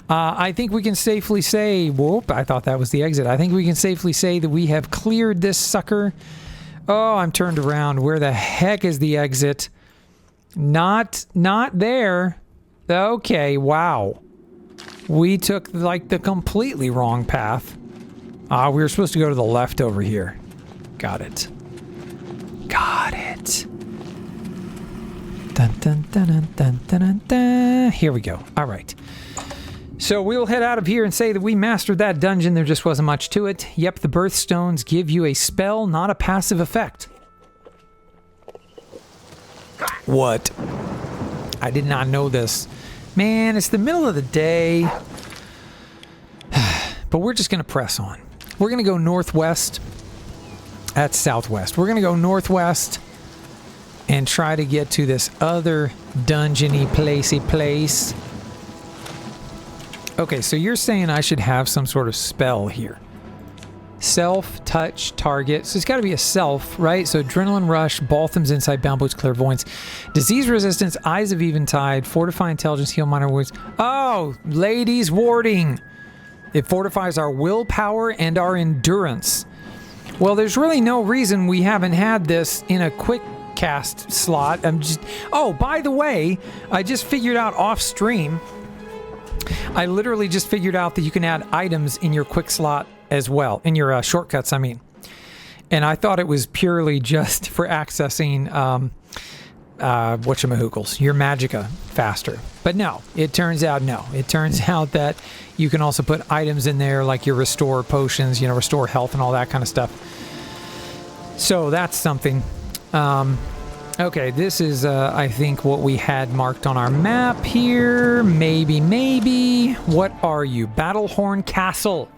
I think we can safely say, whoop, I thought that was the exit. I think we can safely say that we have cleared this sucker. Oh, I'm turned around. Where the heck is the exit? Not there. Okay, wow. We took, like, the completely wrong path. We were supposed to go to the left over here. Got it. Got it. Dun, dun, dun, dun, dun, dun, dun, dun. Here we go. All right. So we'll head out of here and say that we mastered that dungeon. There just wasn't much to it. Yep, the birthstones give you a spell, not a passive effect. What? I did not know this. Man, it's the middle of the day. But we're just going to press on. We're going to go northwest. That's southwest. We're going to go northwest and try to get to this other dungeony placey place. Okay, so you're saying I should have some sort of spell here. Self, touch, target. So it's got to be a self, right? So adrenaline rush, Baltham's insight, bound boots, clairvoyance, disease resistance, eyes of eventide, fortify intelligence, heal minor wounds. Oh, ladies warding. It fortifies our willpower and our endurance. Well, there's really no reason we haven't had this in a quick cast slot. Oh, by the way, I just figured out off stream. I literally just figured out that you can add items in your quick slot as well, in your shortcuts, I mean. And I thought it was purely just for accessing whatchamahookles, your magicka faster. But no, it turns out no. It turns out that you can also put items in there like your restore potions, you know, restore health and all that kind of stuff. So that's something. Okay, this is, I think, what we had marked on our map here. Maybe. What are you? Battlehorn Castle.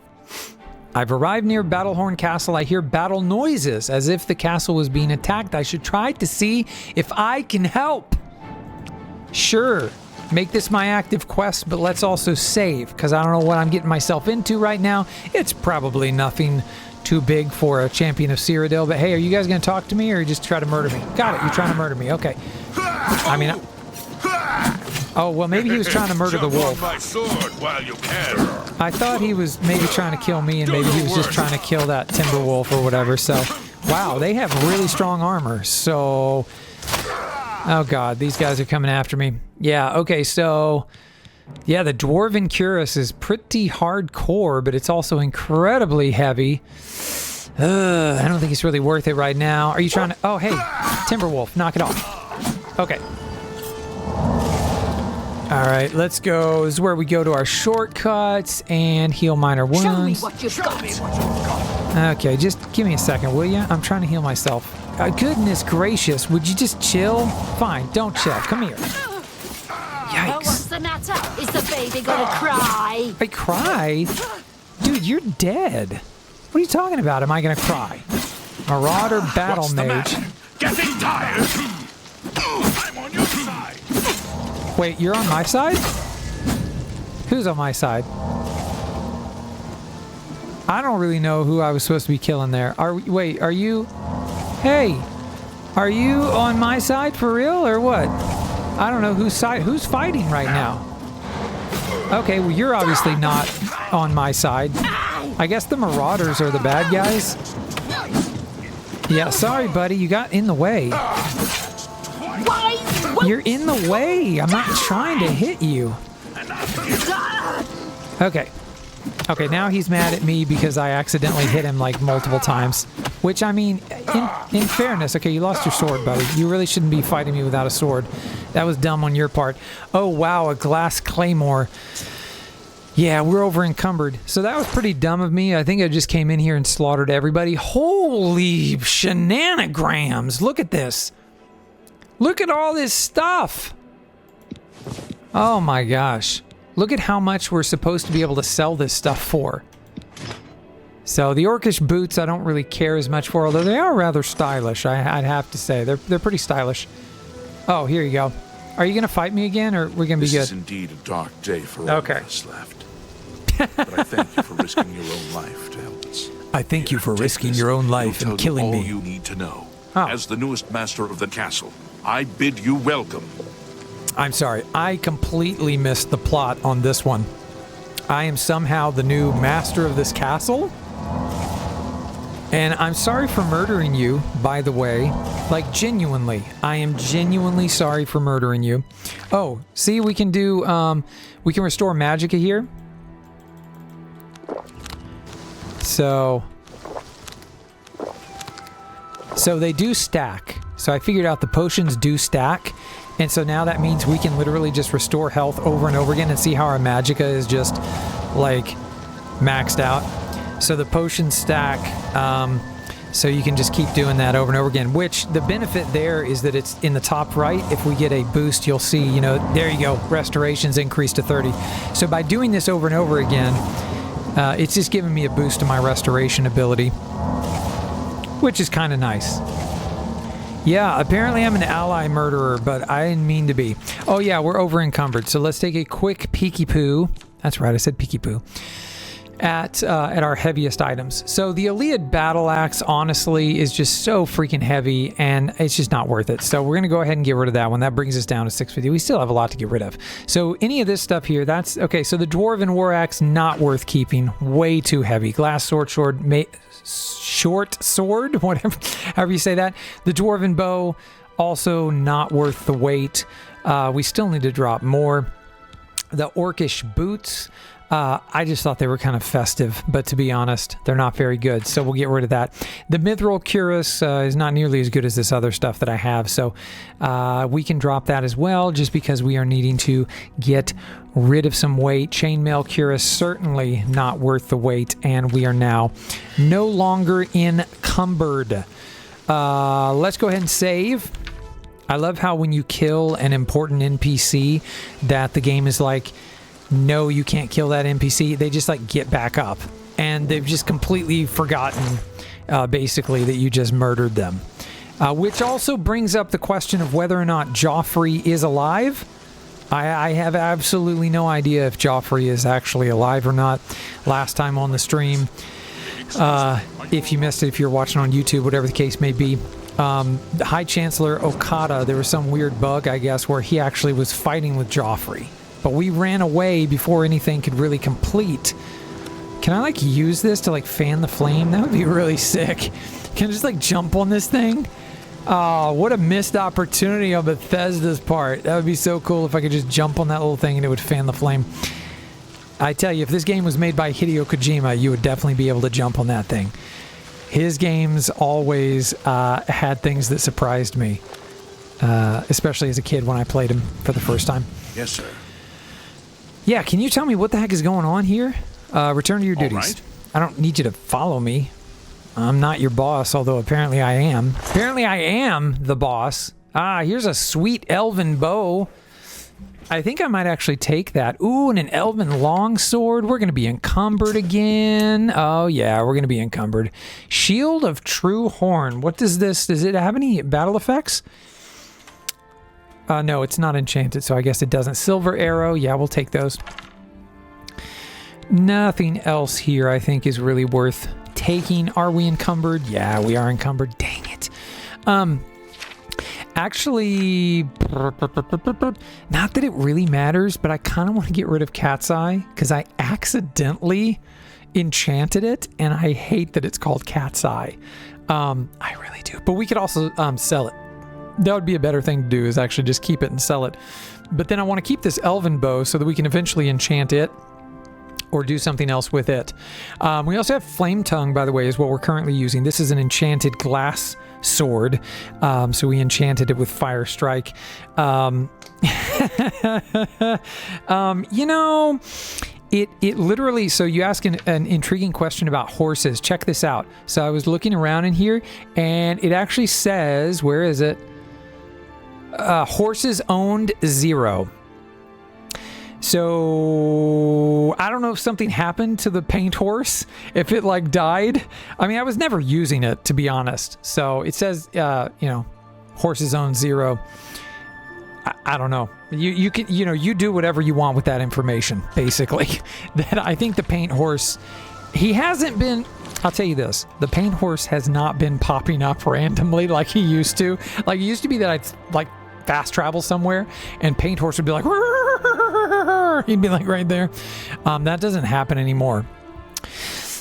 I've arrived near Battlehorn Castle. I hear battle noises, as if the castle was being attacked. I should try to see if I can help. Sure, make this my active quest, but let's also save, because I don't know what I'm getting myself into right now. It's probably nothing too big for a champion of Cyrodiil, but hey, are you guys going to talk to me, or you just try to murder me? Got it, you're trying to murder me, okay. I mean, oh, well, maybe he was trying to murder the wolf. I thought he was maybe trying to kill me, and maybe he was just trying to kill that timber wolf or whatever, so. Wow, they have really strong armor, so. Oh god, these guys are coming after me. Yeah, okay, so. Yeah, the Dwarven Cuirass is pretty hardcore, but it's also incredibly heavy. I don't think it's really worth it right now. Are you trying to... Oh, hey, Timberwolf, knock it off. Okay. All right, let's go. This is where we go to our shortcuts and heal minor wounds. Show me what you've got. Okay, just give me a second, will you? I'm trying to heal myself. Goodness gracious, would you just chill? Fine, don't chill. Come here. Yikes. Oh, what's the matter? Is the baby gonna cry? I cry? Dude, you're dead. What are you talking about? Am I gonna cry? Marauder Battle Mage. Getting tired? I'm on your side. Wait, you're on my side? Who's on my side? I don't really know who I was supposed to be killing there. Wait, are you... Hey, are you on my side for real or what? I don't know who's fighting right now. Okay, well, you're obviously not on my side. I guess the Marauders are the bad guys. Yeah, sorry, buddy. You got in the way. You're in the way. I'm not trying to hit you. Okay. Okay, now he's mad at me because I accidentally hit him like multiple times. Which, I mean, in fairness, okay, you lost your sword, buddy. You really shouldn't be fighting me without a sword. That was dumb on your part. Oh, wow, a glass claymore. Yeah, we're over encumbered. So that was pretty dumb of me. I think I just came in here and slaughtered everybody. Holy shenanigans. Look at this. Look at all this stuff. Oh my gosh. Look at how much we're supposed to be able to sell this stuff for. So the orcish boots I don't really care as much for, although they are rather stylish, I'd have to say. They're pretty stylish. Oh, here you go. Are you going to fight me again, or we're going to be good? This is indeed a dark day for all of us left. But I thank you for risking your own life to help us. I thank you for risking your own life and killing me. All you need to know. Oh. As the newest master of the castle, I bid you welcome. I'm sorry, I completely missed the plot on this one. I am somehow the new master of this castle? And I'm sorry for murdering you, by the way. Like, genuinely. I am genuinely sorry for murdering you. Oh, see, we can do, we can restore magicka here. So they do stack. So I figured out the potions do stack. And so now that means we can literally just restore health over and over again and see how our magicka is just like maxed out. So the potion stack, so you can just keep doing that over and over again, which the benefit there is that it's in the top right. If we get a boost, you'll see, you know, there you go, restorations increased to 30. So by doing this over and over again, it's just giving me a boost to my restoration ability, which is kind of nice. Yeah, apparently I'm an ally murderer, but I didn't mean to be. Oh yeah, we're over encumbered. So let's take a quick peeky poo. That's right, I said peeky poo. At our heaviest items. So the Iliad Battle Axe, honestly, is just so freaking heavy, and it's just not worth it. So we're going to go ahead and get rid of that one. That brings us down to 650. We still have a lot to get rid of. So any of this stuff here, that's... Okay, so the Dwarven War Axe, not worth keeping. Way too heavy. Glass Sword, short sword, whatever, however you say that. The Dwarven Bow, also not worth the weight. We still need to drop more. The Orcish Boots, I just thought they were kind of festive, but to be honest, they're not very good, so we'll get rid of that. The Mithril Cuirass is not nearly as good as this other stuff that I have, so we can drop that as well, just because we are needing to get rid of some weight. Chainmail Cuirass, certainly not worth the weight, and we are now no longer encumbered. Let's go ahead and save. I love how when you kill an important NPC that the game is like, no, you can't kill that NPC. They just like get back up, and they've just completely forgotten basically that you just murdered them. Which also brings up the question of whether or not Joffrey is alive. I have absolutely no idea if Joffrey is actually alive or not. Last time on the stream, if you missed it, if you're watching on YouTube, whatever the case may be, the High Chancellor Okada, there was some weird bug, I guess, where he actually was fighting with Joffrey. But we ran away before anything could really complete. Can I, like, use this to, like, fan the flame? That would be really sick. Can I just, like, jump on this thing? Oh, what a missed opportunity on Bethesda's part. That would be so cool if I could just jump on that little thing and it would fan the flame. I tell you, if this game was made by Hideo Kojima, you would definitely be able to jump on that thing. His games always had things that surprised me, especially as a kid when I played him for the first time. Yes, sir. Yeah, can you tell me what the heck is going on here? Return to your duties. Right. I don't need you to follow me. I'm not your boss, although apparently I am. Apparently I am the boss. Ah, here's a sweet elven bow. I think I might actually take that. Ooh, and an elven longsword. We're going to be encumbered again. Oh, yeah, we're going to be encumbered. Shield of True Horn. What does this... Does it have any battle effects? No, it's not enchanted, so I guess it doesn't. Silver Arrow. Yeah, we'll take those. Nothing else here I think is really worth taking. Are we encumbered? Yeah, we are encumbered. Dang it. Actually, not that it really matters, but I kind of want to get rid of Cat's Eye because I accidentally enchanted it, and I hate that it's called Cat's Eye. I really do. But we could also sell it. That would be a better thing to do, is actually just keep it and sell it. But then I want to keep this elven bow so that we can eventually enchant it or do something else with it. We also have Flame Tongue, by the way, is what we're currently using. This is an enchanted glass sword. So we enchanted it with Fire Strike. You know, it literally, so you ask an intriguing question about horses. Check this out. So I was looking around in here, and it actually says, where is it? Horses owned 0. So I don't know if something happened to the paint horse, if it like died. I mean, I was never using it, to be honest. So it says, you know, horses own 0. I don't know. You can, you know, you do whatever you want with that information, basically. That I think the paint horse, he hasn't been, I'll tell you this, the paint horse has not been popping up randomly like he used to. Like, it used to be that I'd like fast travel somewhere and paint horse would be like, he'd be like right there. That doesn't happen anymore.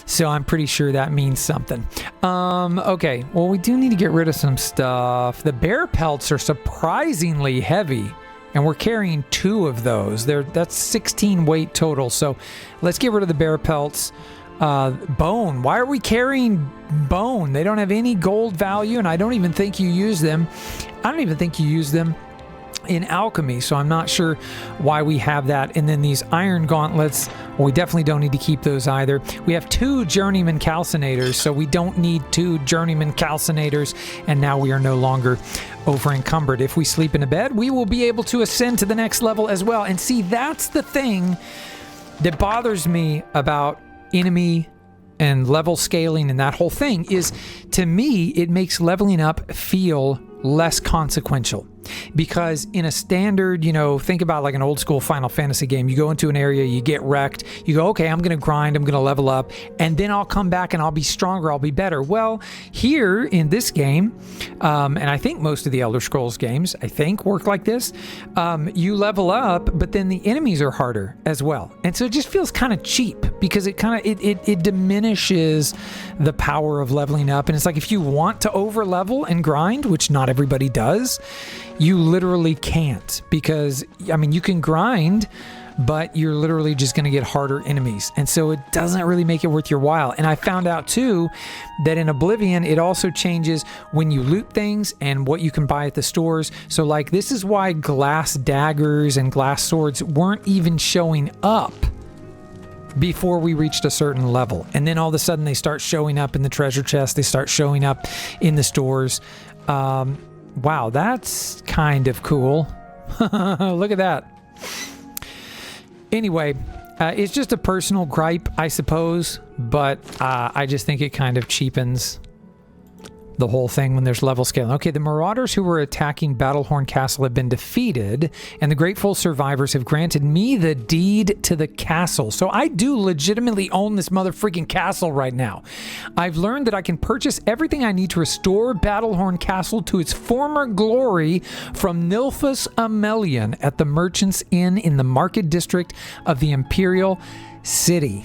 So I'm pretty sure that means something. Okay, well, we do need to get rid of some stuff. The bear pelts are surprisingly heavy, and we're carrying 2 of those. That's 16 weight total. So let's get rid of the bear pelts. Bone. Why are we carrying bone? They don't have any gold value, and I don't even think you use them. I don't even think you use them in alchemy, so I'm not sure why we have that. And then these iron gauntlets, well, we definitely don't need to keep those either. We have 2 journeyman calcinators, so we don't need 2 journeyman calcinators, and now we are no longer over encumbered. If we sleep in a bed, we will be able to ascend to the next level as well. And see, that's the thing that bothers me about enemy and level scaling and that whole thing is, to me, it makes leveling up feel less consequential. Because in a standard, think about like an old school Final Fantasy game. You go into an area, you get wrecked, you go, okay, I'm going to grind, I'm going to level up, and then I'll come back and I'll be stronger, I'll be better. Well, here in this game, and I think most of the Elder Scrolls games, work like this, you level up, but then the enemies are harder as well. And so it just feels kind of cheap because it diminishes the power of leveling up. And it's like, if you want to over level and grind, which not everybody does, you literally can't, because you can grind, but you're literally just going to get harder enemies, and so it doesn't really make it worth your while. And I found out too that in Oblivion it also changes when you loot things and what you can buy at the stores. So like, this is why glass daggers and glass swords weren't even showing up before we reached a certain level, and then all of a sudden they start showing up in the treasure chest, they start showing up in the stores. Wow, that's kind of cool. Look at that. Anyway, it's just a personal gripe, I suppose, but I just think it kind of cheapens the whole thing when there's level scaling. Okay, the marauders who were attacking Battlehorn Castle have been defeated, and the grateful survivors have granted me the deed to the castle. So I do legitimately own this motherfreaking castle right now. I've learned that I can purchase everything I need to restore Battlehorn Castle to its former glory from Nilphus Amelian at the Merchant's Inn in the Market District of the Imperial City.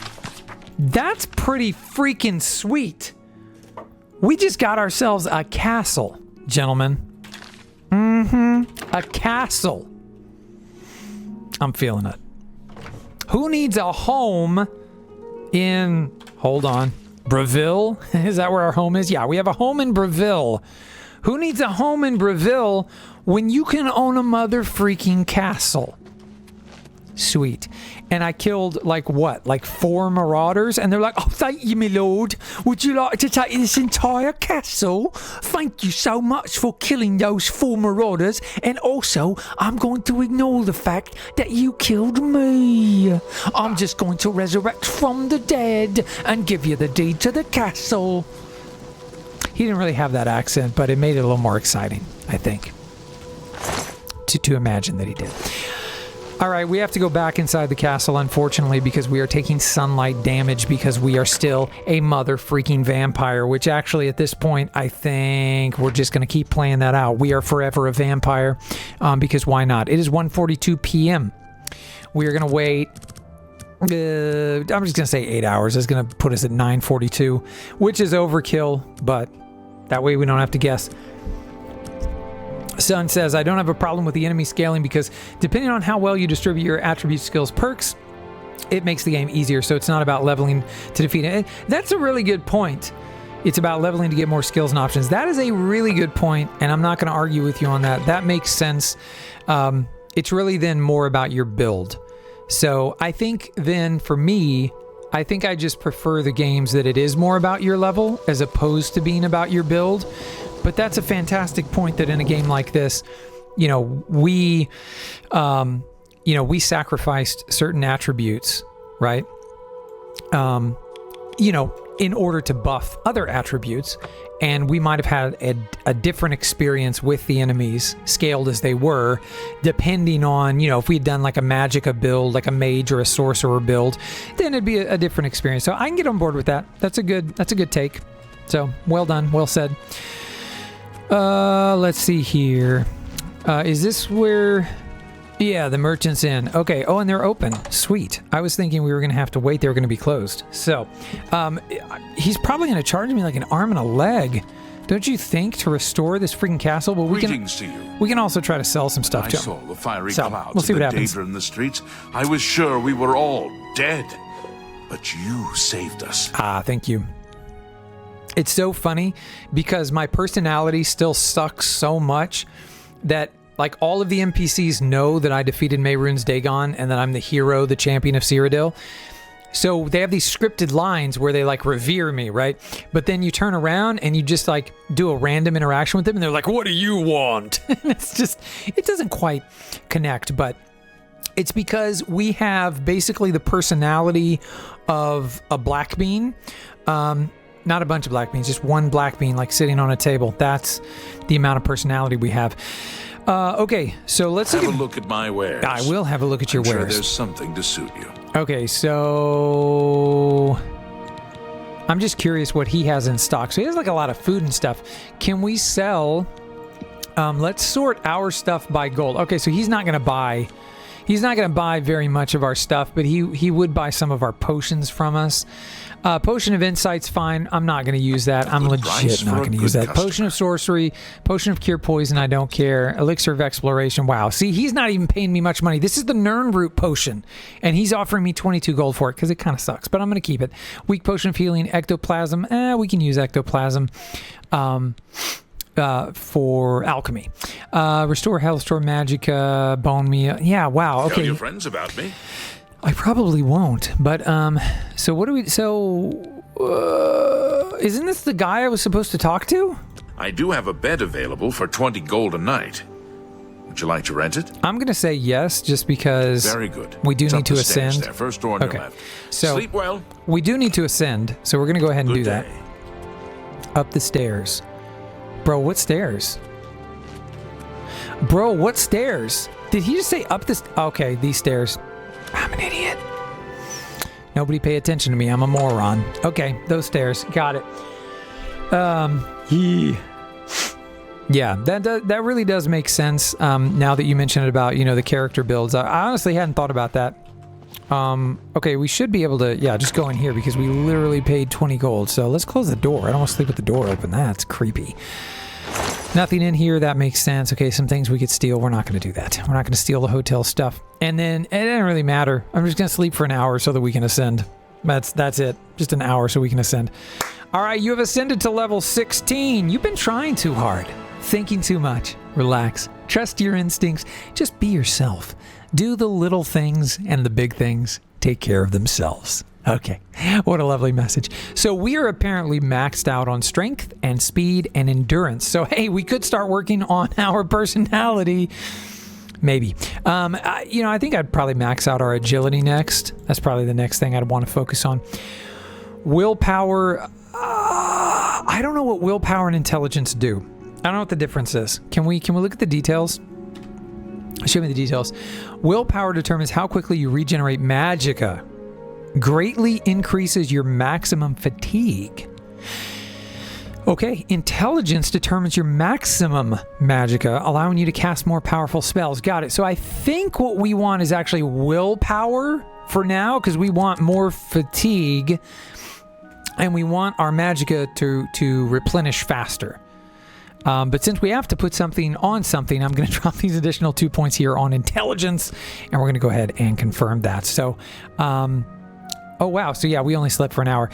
That's pretty freaking sweet. We just got ourselves a castle, gentlemen. A castle. I'm feeling it. Who needs a home in... Hold on. Breville? Is that where our home is? Yeah, we have a home in Breville. Who needs a home in Breville when you can own a mother freaking castle? Sweet. And I killed, like 4 marauders, and they're like, oh, thank you, my lord. Would you like to take this entire castle? Thank you so much for killing those 4 marauders, and also, I'm going to ignore the fact that you killed me. I'm just going to resurrect from the dead and give you the deed to the castle. He didn't really have that accent, but it made it a little more exciting, I think, to imagine that he did. All right, we have to go back inside the castle, unfortunately, because we are taking sunlight damage because we are still a mother freaking vampire, which actually at this point, I think we're just going to keep playing that out. We are forever a vampire, because why not? It is 1:42 p.m. We are going to wait, I'm just going to say 8 hours. It's going to put us at 9:42, which is overkill, but that way we don't have to guess. Sun says, I don't have a problem with the enemy scaling because depending on how well you distribute your attribute skills perks, it makes the game easier. So it's not about leveling to defeat it. That's a really good point. It's about leveling to get more skills and options. That is a really good point, and I'm not going to argue with you on that. That makes sense. It's really then more about your build. So I think then for me, I think I just prefer the games that it is more about your level as opposed to being about your build. But that's a fantastic point that in a game like this, we sacrificed certain attributes, right? In order to buff other attributes, and we might have had a different experience with the enemies, scaled as they were, depending on, if we had done like a magicka build, like a mage or a sorcerer build, then it'd be a different experience. So I can get on board with that. That's a good take. So well done, well said. Let's see here. Is this where... Yeah, the Merchant's Inn. Okay. Oh, and they're open. Sweet. I was thinking we were going to have to wait. They were going to be closed. So, he's probably going to charge me like an arm and a leg. Don't you think, to restore this freaking castle? But we can also try to sell some stuff to him. I saw the fiery clouds we'll see of what the happens. Daedra in the streets. I was sure we were all dead. But you saved us. Ah, thank you. It's so funny because my personality still sucks so much that Like, all of the NPCs know that I defeated Mehrunes Dagon and that I'm the hero, the champion of Cyrodiil. So they have these scripted lines where they like revere me, right? But then you turn around and you just like do a random interaction with them and they're like, what do you want? And it's just, it doesn't quite connect, but it's because we have basically the personality of a black bean. Not a bunch of black beans, just one black bean like sitting on a table. That's the amount of personality we have. Okay, so let's have a look at my wares. I will have a look at your I'm sure wares. There's something to suit you. Okay, so I'm just curious what he has in stock. So he has like a lot of food and stuff. Can we sell? Let's sort our stuff by gold. Okay, so he's not going to buy. He's not going to buy very much of our stuff, but he would buy some of our potions from us. Potion of Insight's fine. I'm not going to use that. I'm legit not going to use that. Potion of Sorcery, Potion of Cure Poison, I don't care. Elixir of Exploration, wow. See, he's not even paying me much money. This is the Nirnroot Potion, and he's offering me 22 gold for it because it kind of sucks, but I'm going to keep it. Weak Potion of Healing, Ectoplasm. We can use Ectoplasm. For alchemy. Restore health, store magicka, bone meal. Yeah, wow. Okay. Tell your friends about me. I probably won't, but so what do we, isn't this the guy I was supposed to talk to? I do have a bed available for 20 gold a night. Would you like to rent it? I'm going to say yes, just because very good. We do it's need to the stairs ascend. There. First door on your left. So sleep well. We do need to ascend, so we're going to go ahead and Good do day. that. Up the stairs. Bro, what stairs? Bro, what stairs? Did he just say up this? Okay, these stairs. I'm an idiot. Nobody pay attention to me. I'm a moron. Okay, those stairs. Got it. Yeah, that really does make sense. Now that you mention it about, the character builds. I honestly hadn't thought about that. Okay, we should be able to, just go in here because we literally paid 20 gold. So let's close the door. I don't want to sleep with the door open. That's creepy. Nothing in here. That makes sense. Okay, some things we could steal. We're not going to do that. We're not going to steal the hotel stuff. And then it doesn't really matter. I'm just going to sleep for an hour so that we can ascend. That's it. Just an hour so we can ascend. All right, you have ascended to level 16. You've been trying too hard. Thinking too much. Relax. Trust your instincts. Just be yourself. Do the little things and the big things take care of themselves. Okay, what a lovely message. So we are apparently maxed out on strength and speed and endurance. So hey, we could start working on our personality. Maybe. I think I'd probably max out our agility next. That's probably the next thing I'd want to focus on. Willpower. I don't know what willpower and intelligence do. I don't know what the difference is. Can we look at the details? Show me the details. Willpower determines how quickly you regenerate magicka. Greatly increases your maximum fatigue. Okay, intelligence determines your maximum magicka, allowing you to cast more powerful spells. Got it. So I think what we want is actually willpower for now, because we want more fatigue, and we want our magicka to replenish faster. But since we have to put something on something, I'm going to drop these additional 2 points here on intelligence, and we're going to go ahead and confirm that. So, oh wow, so yeah, we only slept for an hour.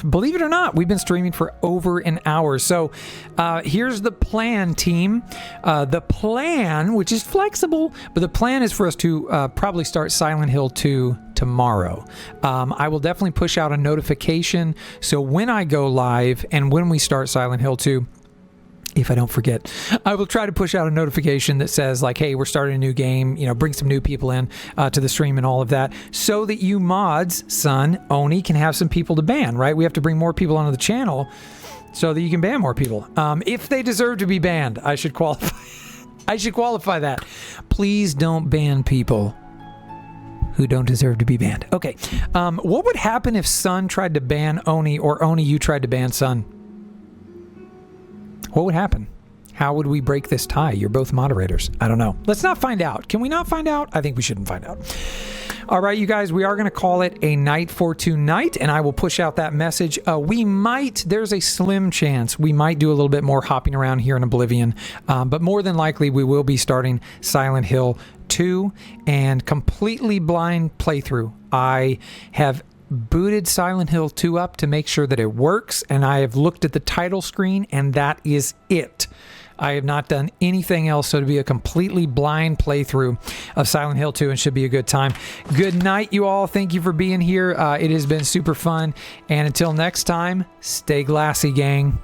Believe it or not, we've been streaming for over an hour. So here's the plan, team. The plan, which is flexible, but the plan is for us to probably start Silent Hill 2 tomorrow. I will definitely push out a notification, so when I go live and when we start Silent Hill 2, if I don't forget, I will try to push out a notification that says like, hey, we're starting a new game, bring some new people in to the stream and all of that, so that you mods, son, Oni, can have some people to ban, right? We have to bring more people onto the channel so that you can ban more people. If they deserve to be banned, I should qualify. I should qualify that. Please don't ban people who don't deserve to be banned. Okay. What would happen if Sun tried to ban Oni, or Oni, you tried to ban Sun? What would happen? How would we break this tie? You're both moderators. I don't know. Let's not find out. Can we not find out? I think we shouldn't find out. All right, you guys, we are going to call it a night for tonight, and I will push out that message. There's a slim chance we might do a little bit more hopping around here in Oblivion, but more than likely we will be starting Silent Hill 2 and completely blind playthrough. I have booted Silent Hill 2 up to make sure that it works, and I have looked at the title screen, and that is it. I have not done anything else, so it'll be a completely blind playthrough of Silent Hill 2 and should be a good time. Good night, you all. Thank you for being here. It has been super fun. And until next time, stay glassy, gang.